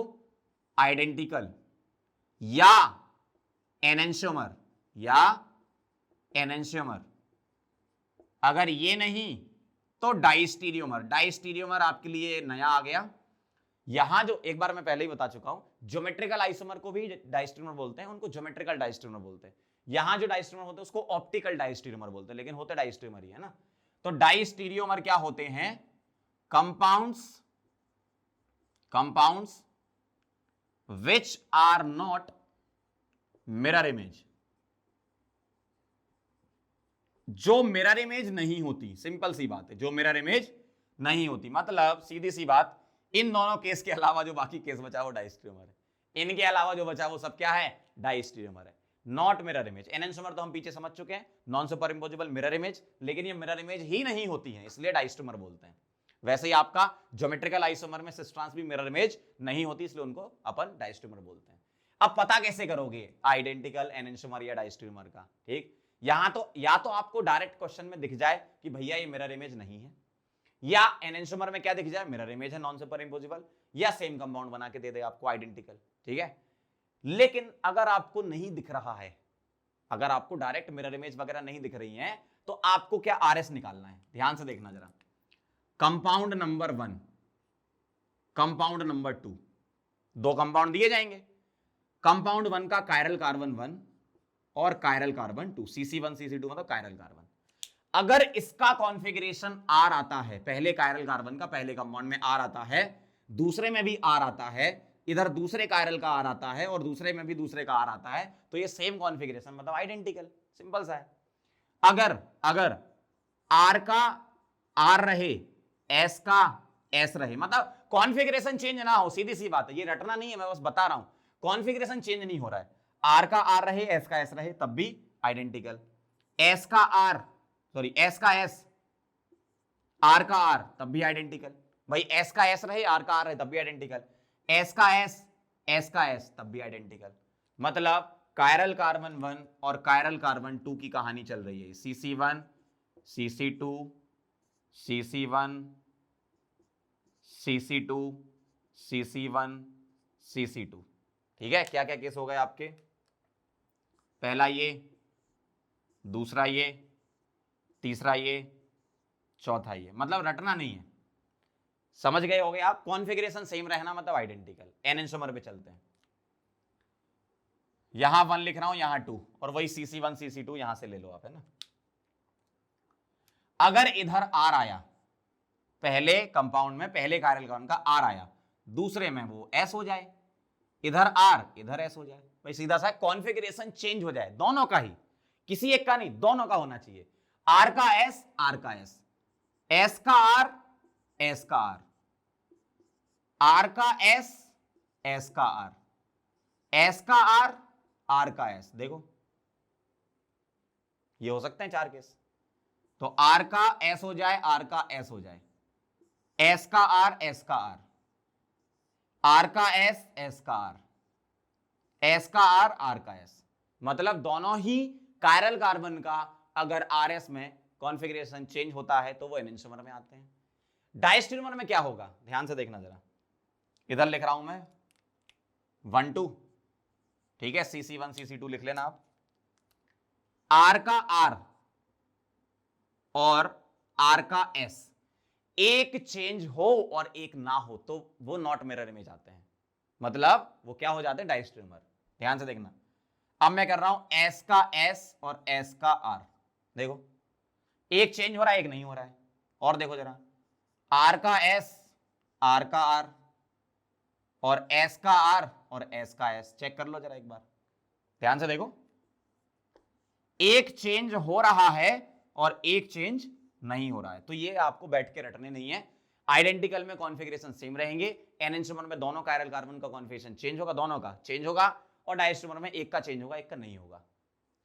आइडेंटिकल, या एनेंशियोमर, या एनेंशियोमर। अगर ये नहीं तो डाइस्टीरियोमर। डाइस्टीरियोमर आपके लिए नया आ गया। यहां जो एक बार मैं पहले ही बता चुका हूं, ज्योमेट्रिकल आइसोमर को भी डाइस्टीरियोमर बोलते हैं, उनको ज्योमेट्रिकल डाइस्टीरियोमर बोलते हैं। यहां जो डाइस्टीरियोमर होते हैं उसको ऑप्टिकल डाइस्टीरियोमर बोलते हैं, लेकिन होते डाइस्टीरियोमर ही है ना। तो डाइस्टीरियोमर क्या होते हैं, compounds which are not mirror image, जो मिरर इमेज नहीं होती। सिंपल सी बात है, जो मिरर इमेज नहीं होती। मतलब सीधी सी बात, इन दोनों केस के अलावा जो बाकी केस बचा वो डाइस्टीरियोमर है। इनके अलावा जो बचा वो सब क्या है, डाइस्टीरियोमर है, नॉट मिरर इमेज। एनेंशियोमर तो हम पीछे समझ चुके हैं, non superimposable mirror image, लेकिन ये मिरर इमेज ही नहीं होती है, इसलिए डाइस्टीरियोमर बोलते हैं। वैसे ही आपका ज्योमेट्रिकल आइसोमर में सिस ट्रांस भी मिरर इमेज नहीं होती, इसलिए उनको अपन डाइस्टीरियोमर बोलते हैं। अब पता कैसे करोगे आइडेंटिकल, एनेंशियोमर या डाइस्टीरियोमर का, ठीक। यहां तो या तो आपको डायरेक्ट क्वेश्चन में दिख जाए कि भैया ये मिरर इमेज नहीं है, या एनेंशियोमर में क्या दिख जाए, मिरर इमेज है, नॉन सुपर इंपोजिबल, या सेम कंपाउंड बना के दे दे आपको आइडेंटिकल, ठीक है। लेकिन अगर आपको नहीं दिख रहा है, अगर आपको डायरेक्ट मिरर इमेज वगैरह नहीं दिख रही है, तो आपको क्या आरएस निकालना है। ध्यान से देखना जरा, compound number 1, compound number 2, 2 compound दिए जाएंगे। कंपाउंड 1 का कायरल कार्बन 1 और कायरल कार्बन 2, CC1 CC2 मतलब कायरल कार्बन। अगर इसका कॉन्फ़िगरेशन आर आता है, पहले कायरल कार्बन का पहले कंपाउंड में आर आता है, दूसरे में भी आर आता है, इधर दूसरे कायरल का आर आता है और दूसरे में भी दूसरे का आर आता है, तो ये सेम कॉन्फ़िगरेशन मतलब आइडेंटिकल। सिंपल सा है। अगर आर का आर रहे, एस का एस रहे, मतलब कॉन्फ़िगरेशन चेंज ना हो, सीधी सी बात है, ये रटना नहीं है, मैं बस बता रहा हूं, कॉन्फ़िगरेशन चेंज नहीं हो रहा है, आर का आर रहे, एस का एस रहे, तब भी आइडेंटिकल। एस का आर, सॉरी एस का एस, आर का आर, तब भी आइडेंटिकल। भाई एस का एस रहे, आर का आर रहे, तब भी आइडेंटिकल। एस का एस, एस का एस, तब भी आइडेंटिकल। मतलब कायरल कार्बन 1 और कायरल कार्बन 2 की कहानी चल रही है, CC1 CC2 CC1 CC2 CC1 CC2, ठीक है। क्या क्या केस हो गए आपके, पहला ये, दूसरा ये, तीसरा ये, चौथा ये, मतलब रटना नहीं है, समझ गए होगे आप। कॉन्फ़िगरेशन सेम रहना मतलब आइडेंटिकल। एनेंशियोमर पे चलते हैं, यहां 1 लिख रहा हूं, यहां 2, और वही CC1 CC2 यहां से ले लो आप, है ना। अगर इधर आर आया, पहले कंपाउंड में पहले कायरल कार्बन का आर आया, दूसरे में वो S हो जाए, इधर R इधर S हो जाए। भाई सीधा सा कॉन्फ़िगरेशन चेंज हो जाए, दोनों का ही, किसी एक का नहीं, दोनों का होना चाहिए। R का S, R का S, S का R, S का R, R का S, S का R, S का R, R का S। देखो ये हो सकते हैं 4 केस। तो R का S हो जाए, R का S हो जाए, S का R, S का R, R का S, S का R, S का R, R का S। मतलब दोनों ही कायरल कार्बन का अगर RS में कॉन्फ़िगरेशन चेंज होता है तो वो एनेंटियोमर में आते हैं। डायस्टेरियोमर में क्या होगा, ध्यान से देखना जरा, इधर लिख रहा हूं मैं 1 2, ठीक है, CC1 CC2 लिख लेना आप। R का R और R का S एक चेंज हो और एक ना हो तो वो नॉट मिरर में जाते हैं, मतलब वो क्या हो जाते हैं, डायस्टेरियोमर। ध्यान से देखना, अब मैं कर रहा हूं S का S और S का R। देखो एक चेंज हो रहा है, एक नहीं हो रहा है। और देखो जरा, R का S, R का R और S का R और S का S, चेक कर लो जरा एक बार, ध्यान से देखो, एक चेंज हो रहा है और एक चेंज नहीं हो रहा है। तो ये आपको बैठ के रटने नहीं है, आइडेंटिकल में कॉन्फ़िगरेशन सेम रहेंगे, एनेंटियोमर में दोनों कायरल कार्बन का कॉन्फ़िगरेशन चेंज होगा, दोनों का चेंज होगा, और डायस्टेरियोमर में एक का चेंज होगा, एक का नहीं होगा।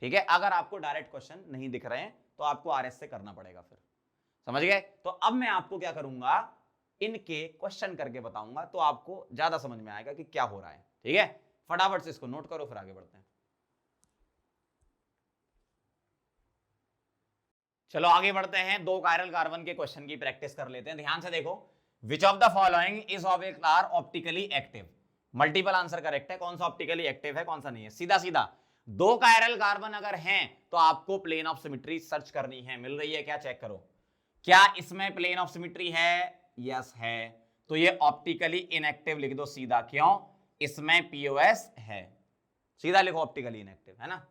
ठीक है, अगर आपको डायरेक्ट क्वेश्चन नहीं दिख रहे हैं तो आपको आरएस से करना पड़ेगा, फिर समझ गए। तो अब मैं आपको क्या करूंगा, इनके क्वेश्चन करके बताऊंगा, तो आपको ज्यादा समझ में आएगा कि क्या हो रहा है। ठीक है, फटाफट से इसको नोट करो, फिर आगे बढ़ते हैं। चलो आगे बढ़ते हैं, दो कायरल कार्बन के क्वेश्चन की प्रैक्टिस कर लेते हैं। ध्यान से देखो, which of the following is object are optically active. Multiple answer correct है, कौन सा ऑप्टिकली एक्टिव है कौन सा नहीं है। सीधा सीधा दो कायरल कार्बन अगर हैं तो आपको प्लेन ऑफ सिमेट्री सर्च करनी है, मिल रही है क्या, चेक करो, क्या इसमें प्लेन ऑफ सिमेट्री है, यस है, तो ये ऑप्टिकली इनएक्टिव लिख दो सीधा, क्यों, इसमें पीओएस है, सीधा लिखो ऑप्टिकली इनएक्टिव, है ना।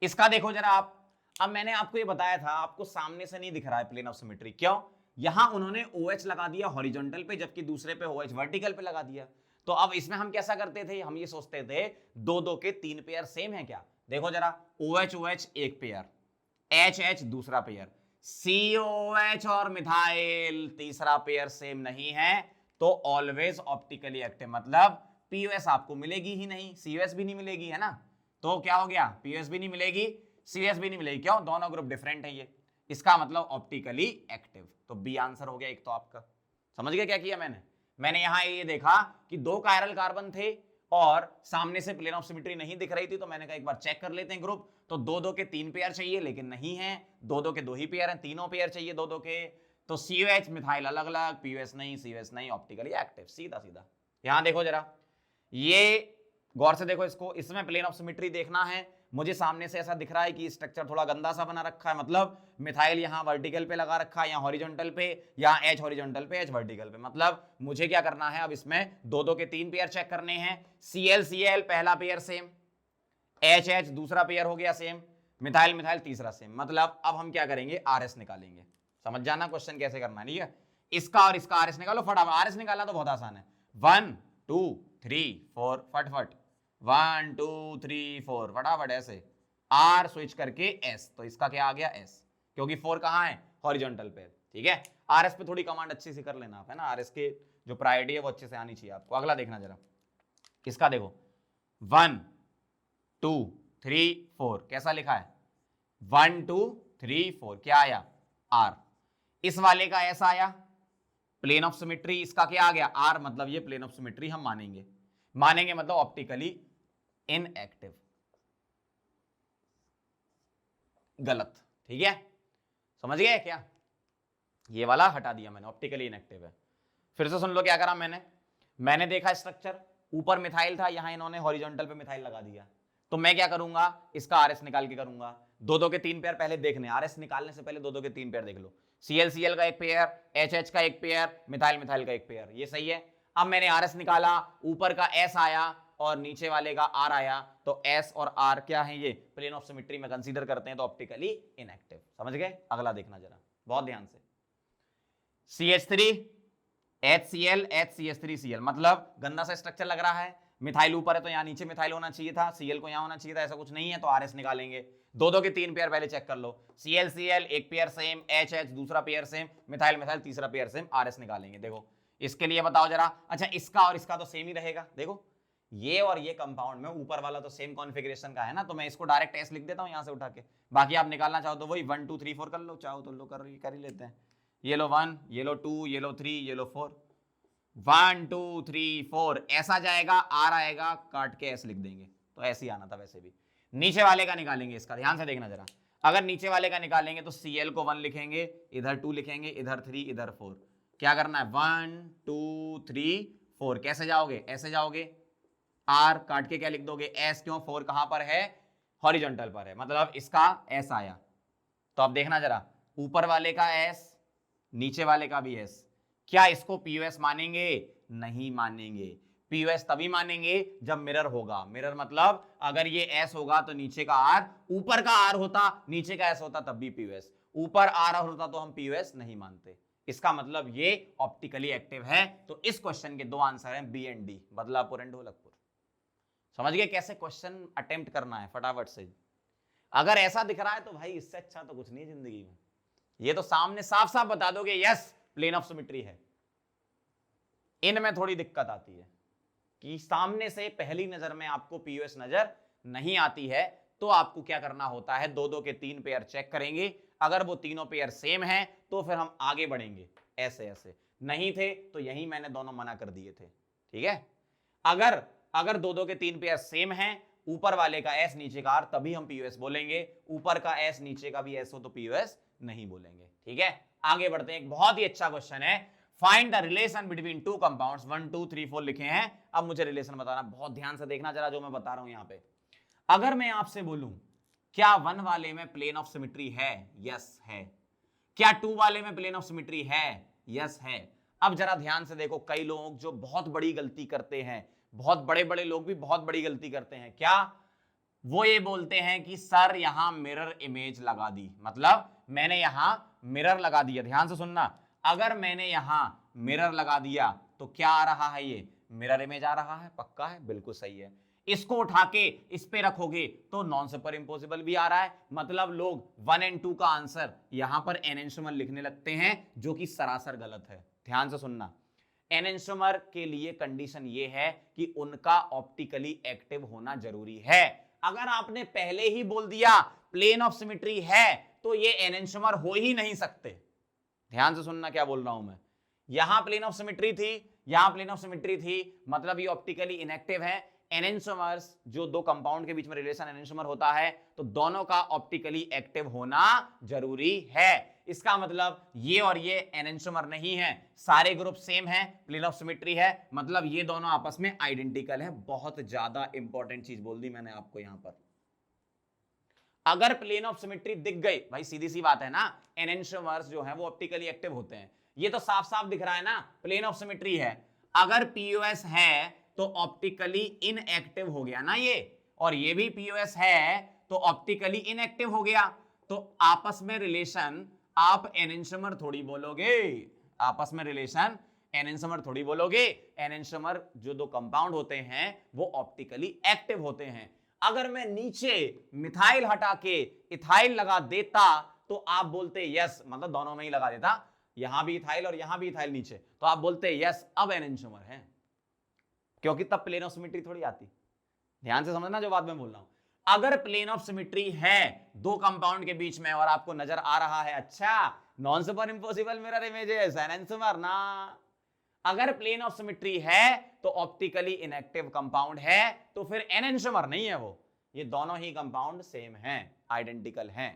इसका देखो जरा आप, अब मैंने आपको ये बताया था, आपको सामने से नहीं दिख रहा है प्लेन ऑफ सिमेट्री, क्यों, यहां उन्होंने OH लगा दिया हॉरिजॉन्टल पे, जबकि दूसरे पे OH वर्टिकल पे लगा दिया। तो अब इसमें हम कैसा करते थे, हम ये सोचते थे दो दो के तीन पेयर सेम है क्या, देखो जरा, OH OH एक पेयर, HH दूसरा पेयर, COH और मिथाइल तीसरा पेयर सेम नहीं है, तो ऑलवेज ऑप्टिकली एक्टिव, मतलब POS आपको मिलेगी ही नहीं, COS भी नहीं मिलेगी, है ना। तो क्या हो गया, POS भी नहीं मिलेगी, COS भी नहीं मिलेगी, क्यों, दोनों ग्रुप डिफरेंट है ये, इसका मतलब ऑप्टिकली एक्टिव। तो बी आंसर हो गया एक तो आपका। समझ गए क्या किया मैंने यहां ये देखा कि दो कायरल कार्बन थे और सामने से प्लेन ऑफ सिमेट्री नहीं दिख रही थी, तो मैंने कहा एक बार चेक कर लेते हैं ग्रुप, तो दो दो के तीन पेयर चाहिए लेकिन नहीं है, दो दो के दो ही पेयर हैं, तीनों पेयर चाहिए दो दो के, तो COH मिथाइल अलग अलग, POS नहीं, COS नहीं, ऑप्टिकली एक्टिव, सीधा सीधा। यहां देखो जरा, ये गौर से देखो इसको, इसमें प्लेन ऑफ सिमेट्री देखना है, मुझे सामने से ऐसा दिख रहा है कि स्ट्रक्चर थोड़ा गंदा सा बना रखा है, मतलब मिथाइल यहाँ वर्टिकल पे लगा रखा है, यहाँ हॉरिजॉन्टल पे, यहाँ H हॉरिजॉन्टल पे, H वर्टिकल पे, मतलब मुझे क्या करना है, अब इसमें दो दो के तीन पेयर चेक करने हैं, Cl Cl पहला पेयर सेम, H H दूसरा पेयर हो गया सेम, मिथाइल मिथाइल तीसरा सेम, मतलब अब हम क्या करेंगे, RS निकालेंगे। समझ जाना क्वेश्चन कैसे करना है, ठीक है, इसका और इसका RS निकालो फटाफट, RS निकालना तो बहुत आसान है, 1 2 3 4 फटफट, 1 2 3 4 फटाफट ऐसे, R स्विच करके S, तो इसका क्या आ गया S, क्योंकि 4 कहां है, हॉरिजॉन्टल पे, ठीक है। RS पे थोड़ी कमांड अच्छी से कर लेना आप, है ना, RS के जो प्रायोरिटी है वो अच्छे से आनी चाहिए आपको। अगला देखना जरा, इसका देखो 1 2 3 4 कैसा लिखा है, 1 2 3 4 क्या आया, R, इस वाले का ऐसा आया प्लेन ऑफ सिमेट्री, इसका क्या आ गया R, मतलब ये प्लेन ऑफ सिमेट्री हम मानेंगे मतलब ऑप्टिकली इनएक्टिव, गलत, ठीक है, समझ गए क्या, ये वाला हटा दिया मैंने, ऑप्टिकली इनएक्टिव है। फिर से सुन लो क्या करा मैंने देखा स्ट्रक्चर, ऊपर मिथाइल था, यहां इन्होंने हॉरिजॉन्टल पे मिथाइल लगा दिया, तो मैं क्या करूंगा, इसका RS निकाल के करूंगा, दो दो के तीन पेयर पहले देखने, RS निकालने से पहले दो दो के तीन पेयर देख लो, Cl Cl का एक पेयर, HH का एक पेयर, मिथाइल मिथाइल का एक पेयर, ये सही है। अब मैंने RS निकाला, ऊपर का S आया और नीचे वाले का R आया, तो S और R क्या है, ये प्लेन ऑफ सिमेट्री में कंसीडर करते हैं, तो ऑप्टिकली इनएक्टिव। समझ गए, अगला देखना जरा बहुत ध्यान से, CH3 HCl HCH3Cl, मतलब गंदा सा स्ट्रक्चर लग रहा है, मिथाइल ऊपर है तो यहाँ नीचे मिथाइल होना चाहिए था, Cl को यहाँ होना चाहिए था, ऐसा कुछ नहीं है तो RS निकालेंगे। दो के 3 पेयर पहले चेक कर लो, ClCl एक पेयर सेम, HH दूसरा पेयर सेम, मिथाइल मिथाइल तीसरा पेयर सेम, RS निकालेंगे। देखो इसके लिए बताओ जरा, अच्छा इसका और इसका तो सेम ही रहेगा, देखो ये और ये कंपाउंड में ऊपर वाला तो सेम कॉन्फ़िगरेशन का है ना, तो मैं इसको डायरेक्ट S लिख देता हूं यहां से उठा के, बाकी आप निकालना चाहो तो वही 1 2 3 4 कर लो, चाहो तो लो कर ही लेते हैं। ये लो 1, ये लो 2, ये लो 3, ये लो 4, 1 2 3 4 ऐसा जाएगा, R आएगा, काट के S लिख देंगे, तो ऐसे ही आना था वैसे भी। नीचे वाले का निकालेंगे, इसका ध्यान से देखना जरा, अगर नीचे वाले का निकालेंगे तो Cl को 1 लिखेंगे, इधर 2 लिखेंगे, इधर 3, इधर 4, क्या करना है 1 2 3 4, कैसे जाओगे, ऐसे जाओगे, R काट के क्या लिख दोगे S, क्यों 4 कहां पर है, हॉरिजॉन्टल पर है, मतलब इसका S आया। तो अब देखना जरा, ऊपर वाले का S, नीचे वाले का भी S, क्या इसको POS मानेंगे, नहीं मानेंगे। POS तभी मानेंगे जब मिरर होगा, मिरर मतलब अगर ये S होगा तो नीचे का R, ऊपर का R होता नीचे का S होता तब भी POS, ऊपर R होता तो हम POS नहीं मानते। इसका मतलब ये ऑप्टिकली एक्टिव है। तो इस क्वेश्चन के दो आंसर हैं B and D, Badlapur and Dholakpur. समझ गए कैसे क्वेश्चन अटेम्प्ट करना है फटाफट से। अगर ऐसा दिख रहा है तो भाई इससे अच्छा तो कुछ नहीं जिंदगी में, ये तो सामने साफ साफ बता दोगे यस प्लेन ऑफ सिमेट्री है। इनमें थोड़ी दिक्कत आती है कि सामने से पहली नजर में आपको पीओएस नजर नहीं आती है, तो आपको क्या करना होता है, दो के 3 पेयर चेक करेंगे, अगर वो तीनों पेयर सेम हैं तो फिर हम आगे बढ़ेंगे, ऐसे ऐसे नहीं थे तो यही मैंने दोनों मना कर दिए थे, ठीक है। अगर दो के 3 पेयर सेम हैं, ऊपर वाले का एस नीचे का आर, तभी हम पीओएस बोलेंगे, ऊपर का एस नीचे का भी एस हो तो पीओएस नहीं बोलेंगे, ठीक है। आगे बढ़ते हैं, एक बहुत ही अच्छा क्वेश्चन है, find the relation between two compounds, 1 2 3 4 लिखे हैं। अब मुझे रिलेशन बताना, बहुत ध्यान से देखना जरा जो मैं बता रहा हूं यहां पे। अगर मैं आपसे बोलूं क्या 1 वाले में प्लेन ऑफ सिमेट्री है, यस है, क्या 2 वाले में प्लेन ऑफ सिमेट्री है, यस है। अब जरा ध्यान से देखो, कई लोग जो बहुत बड़ी गलती करते हैं, बहुत बड़े बड़े लोग भी बहुत बड़ी गलती करते हैं, क्या वो ये बोलते हैं कि सर यहां मिरर इमेज लगा दी, मतलब मैंने यहां मिरर लगा दिया, ध्यान से सुनना, अगर मैंने यहां मिरर लगा दिया तो क्या आ रहा है, ये मिरर इमेज आ रहा है, पक्का है, बिल्कुल सही है। इसको उठा के इस पे रखोगे तो नॉन सुपर इंपॉसिबल भी आ रहा है, मतलब लोग 1 और 2 का आंसर यहां पर एनेंसोमर लिखने लगते हैं, जो कि सरासर गलत है। ध्यान से सुनना, एनेंसोमर के लिए कंडीशन ये है कि उनका ऑप्टिकली एक्टिव होना जरूरी है। अगर आपने पहले ही बोल दिया प्लेन ऑफ सिमेट्री है तो ये एनेंसोमर हो ही नहीं सकते। ध्यान से सुनना क्या बोल रहा हूं मैं, यहां प्लेन ऑफ सिमेट्री थी, यहां प्लेन ऑफ सिमेट्री थी, मतलब ये ऑप्टिकली इनएक्टिव है। एनेंसोमर्स, जो दो कंपाउंड के बीच में रिलेशन एनेंसोमर होता है, तो दोनों का ऑप्टिकली एक्टिव होना जरूरी है। इसका मतलब ये और ये एनेंसोमर नहीं है, सारे ग्रुप सेम है, प्लेन ऑफ सिमेट्री है, मतलब ये दोनों आपस में आइडेंटिकल है। बहुत ज्यादा इंपॉर्टेंट चीज बोल दी मैंने आपको यहां पर। अगर प्लेन ऑफ सिमेट्री दिख गई, भाई सीधी सी बात है ना, एनेंसोमर्स जो है वो ऑप्टिकली एक्टिव होते हैं, ये तो साफ साफ दिख रहा है ना, प्लेन ऑफ सिमेट्री है। अगर पीओएस है तो ऑप्टिकली इनएक्टिव हो गया ना ये, और ये भी पीओएस है तो ऑप्टिकली इनएक्टिव हो गया, तो आपस में रिलेशन आप एनेंसोमर थोड़ी बोलोगे, आपस में रिलेशन एनेंसोमर थोड़ी बोलोगे। एनेंसोमर जो दो कंपाउंड होते हैं वो ऑप्टिकली एक्टिव होते हैं। अगर मैं नीचे मिथाइल हटा के इथाइल लगा देता तो आप बोलते यस, मतलब दोनों में ही लगा देता, यहां भी इथाइल और यहां भी इथाइल नीचे, तो आप बोलते यस अब एनेंसोमर है, क्योंकि तब प्लेन ऑफ सिमेट्री थोड़ी आती। ध्यान से समझना जो बात मैं बोल रहा हूं, अगर प्लेन ऑफ सिमेट्री है दो कंपाउंड के बीच में और आपको नजर आ रहा है अच्छा non superimposable mirror images enantiomer ना, अगर प्लेन ऑफ सिमेट्री है तो ऑप्टिकली इनएक्टिव कंपाउंड है, तो फिर एनेंसोमर नहीं है वो, ये दोनों ही कंपाउंड सेम हैं, आइडेंटिकल हैं,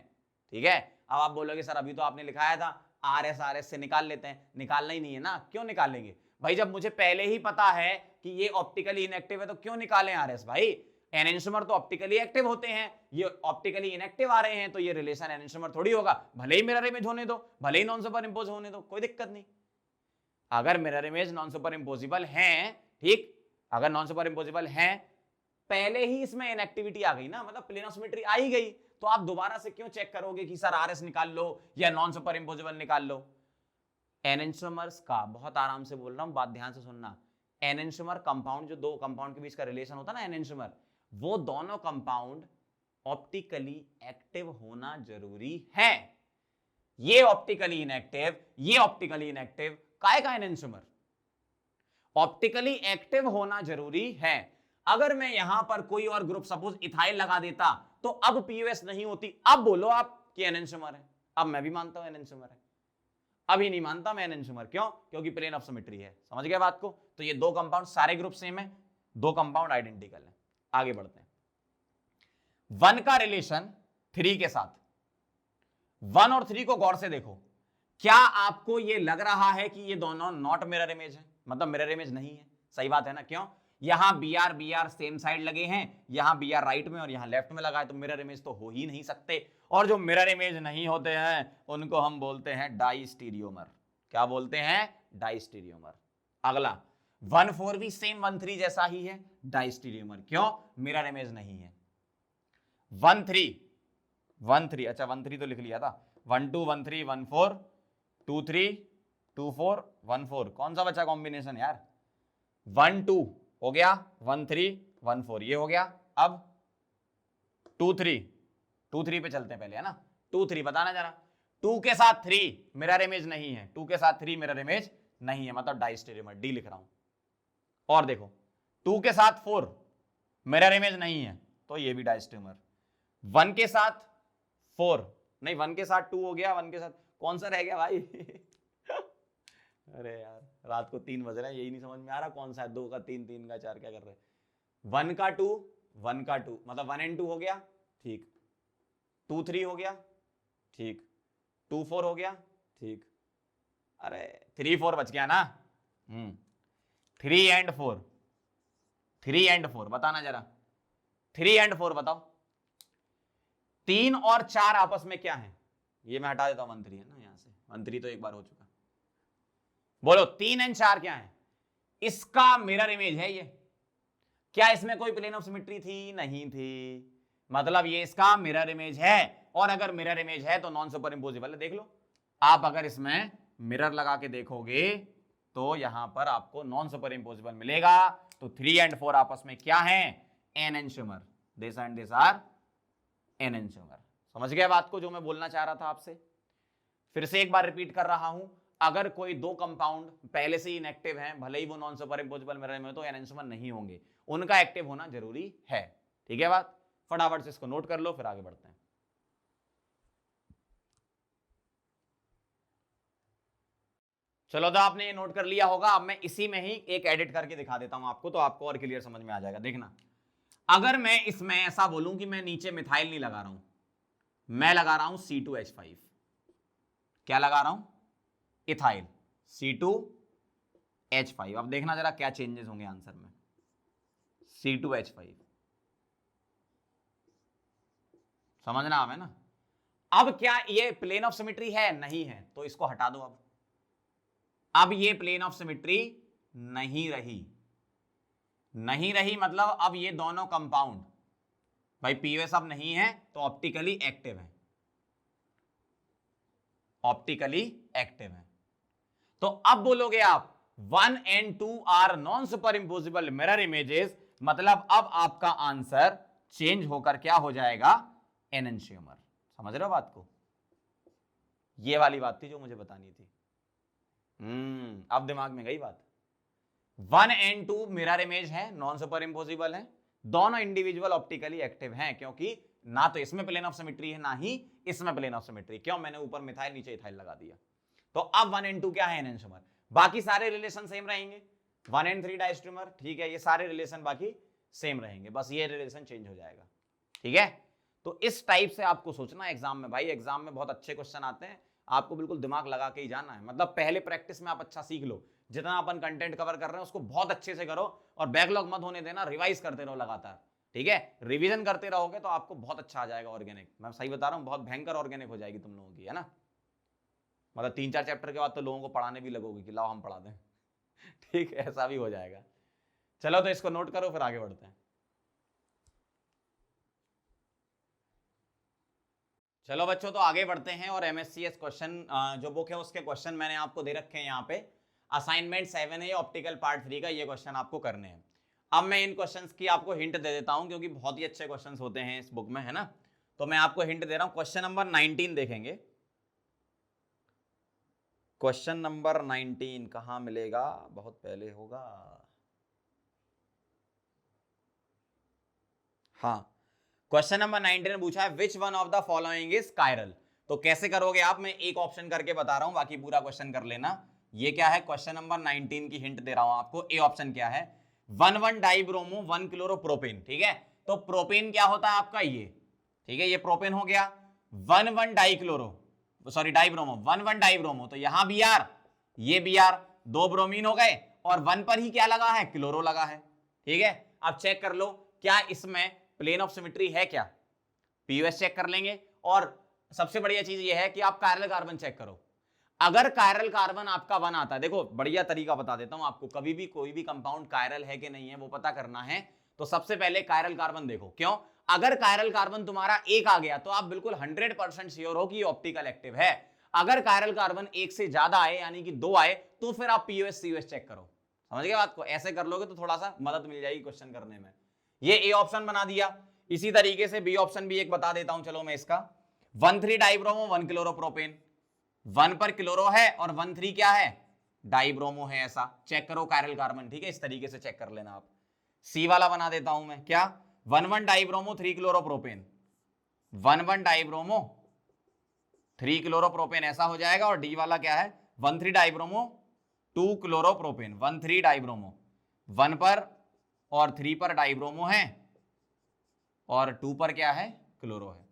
ठीक है। अब आप बोलोगे सर अभी तो आपने लिखाया था आर एस से निकाल लेते हैं, निकालना ही नहीं है ना, क्यों निकालेंगे भाई, जब मुझे पहले ही पता है कि ये ऑप्टिकली इनएक्टिव है तो क्यों निकालें आर एस भाई, एनेंसोमर तो ऑप्टिकली एक्टिव होते हैं, ये ऑप्टिकली इनएक्टिव आ रहे हैं, तो ये रिलेशन एनेंसोमर थोड़ी होगा, भले ही मिरर इमेज होने दो, भले ही नॉन सुपर इंपोज होने दो, कोई दिक्कत नहीं। अगर मिरर इमेज नॉन सुपर इंपोजिबल हैं, ठीक, अगर नॉन सुपर इंपोजिबल हैं, पहले ही इसमें इनएक्टिविटी आ गई ना, मतलब प्लेन ऑफ सिमेट्री आ ही गई, तो आप दोबारा से क्यों चेक करोगे कि सर आरएस निकाल लो या नॉन सुपर इंपोजिबल निकाल लो। एनेंटियोमर्स का, बहुत आराम से बोल रहा हूं, बात ध्यान से सुनना, एनेंटियोमर कंपाउंड, जो दो कंपाउंड के बीच का रिलेशन होता है ना एनेंटियोमर, वो दोनों कंपाउंड ऑप्टिकली एक्टिव होना जरूरी है। ये ऑप्टिकली इनएक्टिव, ये ऑप्टिकली इनएक्टिव, काय का एनेंटियोमर ऑप्टिकली एक्टिव होना जरूरी है। अगर मैं यहां पर कोई और ग्रुप सपोज इथाइल लगा देता तो अब पीयूएस नहीं होती। अब बोलो आप कि एनेंटियोमर है, अब मैं भी मानता हूं एनेंटियोमर है, अभी नहीं मानता मैं एनेंटियोमर, क्यों? क्योंकि प्लेन ऑफ सिमेट्री है। समझ गए बात को? तो ये दो कंपाउंड, सारे ग्रुप सेम है, दो कंपाउंड आइडेंटिकल है। आगे बढ़ते हैं। 1 का रिलेशन 3 के साथ, 1 और 3 को गौर से देखो। क्या आपको ये लग रहा है कि ये दोनों नॉट मिरर इमेज है, मतलब मिरर इमेज नहीं है? सही बात है ना? क्यों? यहां बी आर सेम साइड लगे हैं, यहां बी आर राइट में और यहां लेफ्ट में लगा है, तो मिरर इमेज तो हो ही नहीं सकते। और जो मिरर इमेज नहीं होते हैं उनको हम बोलते हैं डाइस्टीरियोमर। क्या बोलते हैं? डाइस्टीरियोमर। अगला 1,4 भी सेम 1,3 जैसा ही है, डाइस्टीरियोमर। क्यों? मिरर इमेज नहीं है। 1,3 अच्छा 1,3 तो लिख लिया था, 1,2 1,3 1,4 2,3 2,4 1,4, कौन सा बचा कॉम्बिनेशन यार? 1,2 हो गया, 1,3 1,4 ये हो गया। अब 2,3 पे चलते हैं पहले, है ना? 2,3 बताना जरा। 2 के साथ 3 मिरर इमेज नहीं है, 2 के साथ 3 मिरर इमेज नहीं है, मतलब डाइस्टेरियोमर, डी लिख रहा हूं। और देखो 2 के साथ 4 मिरर इमेज नहीं है, तो ये भी डाइस्टेरियोमर। 1 के साथ 4 नहीं, 1 के साथ 2 हो गया, 1 के साथ कौन सा रह गया भाई? अरे यार रात को 3 बज रहे हैं, यही नहीं समझ में आ रहा कौन सा है, 2 का 3 3 का 4 क्या कर रहे हैं? 1 का 2 1 का 2 मतलब 1 and 2 हो गया, ठीक। 2 3 हो गया, ठीक। 2 4 हो गया, ठीक। अरे 3 4 बच गया ना? 3 and 4, 3 and 4 बताना जरा, 3 and 4 बताओ। 3 और 4 आपस में क्या है? ये मैं हटा देता हूं, 1 3 है ना यहां से, 1 3 तो एक बार हो चुका। बोलो 3 और 4 क्या है? इसका मिरर इमेज है ये। क्या इसमें कोई प्लेन ऑफ सिमेट्री थी? नहीं थी, मतलब ये इसका मिरर इमेज है। और अगर मिरर इमेज है तो नॉन सुपर इंपोजिबल है। देख लो आप, अगर इसमें मिरर लगा के देखोगे तो यहां पर आपको नॉन सुपर इंपोजिबल मिलेगा। तो 3 और 4 आपस में क्या है? Enantiomer. This and this are enantiomer. समझ गए बात को जो मैं बोलना चाह रहा था आपसे? फिर से एक बार रिपीट कर रहा हूं, अगर कोई दो कंपाउंड पहले से ही इनएक्टिव हैं, भले ही वो नॉन सुपर इंपोजिबल मिरर में, तो एनेंटियोमर नहीं होंगे, उनका एक्टिव होना जरूरी है। ठीक है बात? फटाफट से इसको नोट कर लो, फिर आगे बढ़ते हैं। चलो तो आपने ये नोट कर लिया होगा। अब मैं इसी में ही एक एडिट करके दिखा देता हूं आपको, तो आपको और क्लियर समझ में आ जाएगा। देखना, अगर मैं इसमें ऐसा बोलूं कि मैं नीचे मिथाइल नहीं लगा रहा हूं, मैं लगा रहा हूं C2H5। क्या लगा रहा हूं? Ethyl, C2H5। अब देखना जरा क्या चेंजेस होंगे आंसर में। C2H5 समझना है ना? अब क्या ये प्लेन ऑफ सिमेट्री है? नहीं है, तो इसको हटा दो। अब ये प्लेन ऑफ सिमेट्री नहीं रही, नहीं रही मतलब अब ये दोनों कंपाउंड भाई पीओएस अब नहीं है, तो ऑप्टिकली एक्टिव है, ऑप्टिकली एक्टिव है। तो अब बोलोगे आप 1 and 2 are non superimposable mirror images, मतलब अब आपका आंसर चेंज होकर क्या हो जाएगा? एनेंटियोमर। समझ रहे हो बात को? ये वाली बात थी जो मुझे बतानी थी। अब दिमाग में गई बात। 1 and 2 मिरर इमेज है, नॉन सुपर इंपोजिबल है, दोनों इंडिविजुअल ऑप्टिकली एक्टिव हैं, क्योंकि ना तो इसमें प्लेन ऑफ सिमेट्री है ना ही इसमें प्लेन ऑफ सिमेट्री। क्यों? मैंने ऊपर मिथाइल नीचे इथाइल लगा दिया। तो अब 1 and 2 क्या है? एनेंटियोमर। बाकी सारे रिलेशन सेम रहेंगे, 1 and 3 डायस्ट्रोमर, ठीक है, ये सारे रिलेशन बाकी सेम रहेंगे, बस ये रिलेशन चेंज हो जाएगा। ठीक है? तो इस टाइप से आपको सोचना एग्जाम में। भाई एग्जाम में बहुत अच्छे क्वेश्चन आते हैं, आपको बिल्कुल दिमाग लगा के ही जाना है। मतलब पहले प्रैक्टिस में आप अच्छा सीख लो, जितना अपन कंटेंट कवर कर रहे हैं उसको बहुत अच्छे से करो, और बैकलॉग मत होने देना, रिवाइज करते रहो लगातार। ठीक है? रिवीजन करते रहोगे तो आपको बहुत अच्छा आ जाएगा ऑर्गेनिक। मैं सही बता रहा हूँ, बहुत भयंकर ऑर्गेनिक हो जाएगी तुम लोगों की, है ना? मतलब 3-4 चैप्टर के बाद तो लोगों को पढ़ाने भी लगोगे कि लाओ हम पढ़ा दें। ठीक है, ऐसा भी हो जाएगा। चलो तो इसको नोट करो, फिर आगे बढ़ते हैं। चलो बच्चों, तो आगे बढ़ते हैं और MSCS क्वेश्चन जो बुक है उसके क्वेश्चन मैंने आपको दे रखे हैं यहाँ पे। असाइनमेंट 7 है ऑप्टिकल पार्ट 3 का, ये क्वेश्चन आपको करने हैं। अब मैं इन क्वेश्चंस की आपको हिंट दे देता हूं क्योंकि बहुत ही अच्छे क्वेश्चंस होते हैं इस बुक में, है ना। तो मैं आपको हिंट दे रहा हूं। क्वेश्चन नंबर 19 देखेंगे। क्वेश्चन नंबर 19 कहां मिलेगा, बहुत पहले होगा। हाँ, क्वेश्चन नंबर 19 में पूछा है which one of the following is chiral. तो कैसे करोगे आप, मैं एक ऑप्शन करके बता रहा हूं, बाकी पूरा क्वेश्चन कर लेना। ये क्या है, क्वेश्चन नंबर 19 की हिंट दे रहा हूं आपको। ए ऑप्शन क्या है, 1,1 डाइब्रोमो 1 क्लोरोप्रोपेन। ठीक है, तो प्रोपेन क्या होता है आपका, ये ठीक है, ये प्रोपेन हो गया। 1,1 डाइक्लोरो, सॉरी डाइब्रोमो, 1,1 डाइब्रोमो, तो यहां बी आर, ये बी आर, 2 ब्रोमीन हो गए और 1 पर ही क्या लगा है, क्लोरो लगा है। ठीक है, अब चेक कर लो क्या इसमें प्लेन ऑफ सिमेट्री है क्या। पीयूएस चेक कर लेंगे, और सबसे बढ़िया चीज ये है कि आप कायरल कार्बन चेक करो। अगर कायरल कार्बन आपका 1 आता है, देखो बढ़िया तरीका बता देता हूं आपको, कभी भी कोई भी कंपाउंड कायरल है कि नहीं है वो पता करना है तो सबसे पहले कायरल कार्बन देखो। क्यों, अगर कायरल कार्बन तुम्हारा 1 आ गया तो आप बिल्कुल 100% श्योर हो कि ये ऑप्टिकल एक्टिव है। अगर कायरल कार्बन 1 से ज्यादा आए, यानी कि 2 आए, तो फिर आप पीयूएस सीयूएस चेक करो। समझ गए बात को, ऐसे कर लोगे तो थोड़ा सा मदद मिल जाएगी क्वेश्चन करने में। ये ए ऑप्शन बना दिया। इसी तरीके से बी ऑप्शन भी एक बता देता हूं, चलो मैं इसका। 1,3 डाइब्रोमो 1 क्लोरोप्रोपेन, 1 पर क्लोरो है और 1,3 क्या है, डाइब्रोमो है, ऐसा चेक करो कायरल कार्बन। ठीक है, इस तरीके से चेक कर लेना आप। सी वाला बना देता हूं मैं, क्या, 1,1 डाइब्रोमो 3 क्लोरोप्रोपेन, 1,1 डाइब्रोमो 3 क्लोरोप्रोपेन ऐसा हो जाएगा। और डी वाला क्या है, 1,3 डाइब्रोमो 2 क्लोरोप्रोपेन, 1,3 डाइब्रोमो, 1 पर और 3 पर डाइब्रोमो है और 2 पर क्या है, क्लोरो है।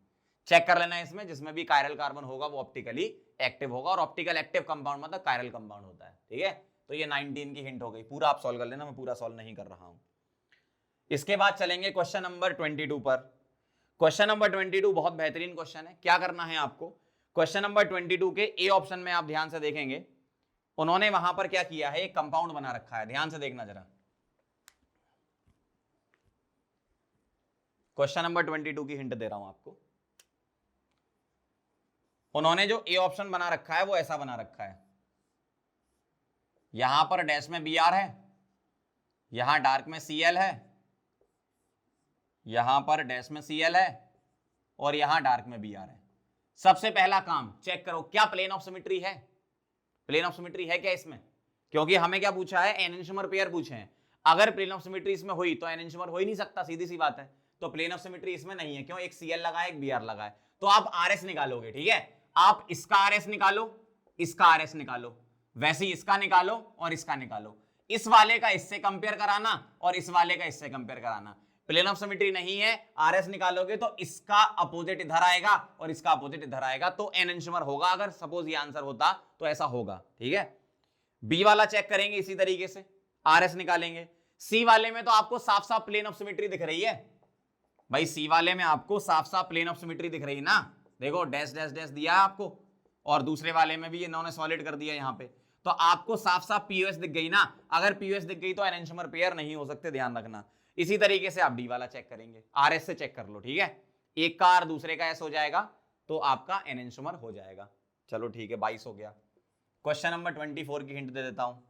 चेक कर लेना इसमें, जिसमें भी कायरल कार्बन होगा वो ऑप्टिकली एक्टिव होगा, और ऑप्टिकल एक्टिव कंपाउंड मतलब कायरल कंपाउंड होता है। ठीक है, तो ये 19 की हिंट हो गई। पूरा आप सॉल्व कर लेना, मैं पूरा सॉल्व नहीं कर रहा हूं। इसके बाद चलेंगे क्वेश्चन नंबर 22 पर। क्वेश्चन नंबर 22 बहुत बेहतरीन क्वेश्चन है। क्या करना है आपको, क्वेश्चन नंबर 22 के ए ऑप्शन में आप ध्यान से देखेंगे, उन्होंने वहां पर क्या किया है, एक कंपाउंड बना रखा है। ध्यान से देखना जरा, क्वेश्चन नंबर 22 की हिंट दे रहा हूं आपको। उन्होंने जो ए ऑप्शन बना रखा है वो ऐसा बना रखा है, यहां पर डैश में बी आर है, यहां डार्क में सी एल है, यहां पर डैश में सी एल है और यहां डार्क में बी आर है। सबसे पहला काम चेक करो क्या प्लेन ऑफ सिमेट्री है, प्लेन ऑफ सिमेट्री है क्या इसमें, क्योंकि हमें क्या पूछा है, एनेंशियोमर पेयर पूछे हैं। अगर प्लेन ऑफ सिमेट्री इसमें हुई तो एनेंशियोमर हो ही नहीं सकता, सीधी सी बात है। तो प्लेन ऑफ सिमेट्री इसमें नहीं है, क्यों, एक सीएल लगा है, एक बीआर लगा है। तो आप आरएस निकालोगे। ठीक है, आप इसका आरएस निकालो, इसका आरएस निकालो, वैसे ही इसका निकालो और इसका निकालो। इस वाले का इससे कंपेयर कराना और इस वाले का इससे कंपेयर कराना। प्लेन ऑफ सिमेट्री नहीं है, आरएस निकालोगे तो इसका अपोजिट इधर आएगा और इसका अपोजिट इधर आएगा, तो एनेंशियोमर होगा। अगर सपोज ये आंसर होता तो ऐसा होगा। ठीक है, बी वाला चेक करेंगे इसी तरीके से, आरएस निकालेंगे। सी वाले में तो आपको साफ साफ प्लेन ऑफ सिमेट्री दिख रही है भाई, सी वाले में आपको साफ साफ प्लेन ऑफ सिमेट्री दिख रही है ना। देखो डैश डैश डैश दिया आपको, और दूसरे वाले में भी ये इन्होंने सॉलिड कर दिया यहां पे, तो आपको साफ साफ पीओएस दिख गई ना। अगर पीओएस दिख गई तो एनेंशियोमर पेयर नहीं हो सकते, ध्यान रखना। इसी तरीके से आप डी वाला चेक करेंगे, आरएस से चेक कर लो। ठीक है, एक का आर दूसरे का एस हो जाएगा तो आपका एनेंशियोमर हो जाएगा। चलो ठीक है, 22 हो गया। क्वेश्चन नंबर 24 की हिंट दे देता हूं।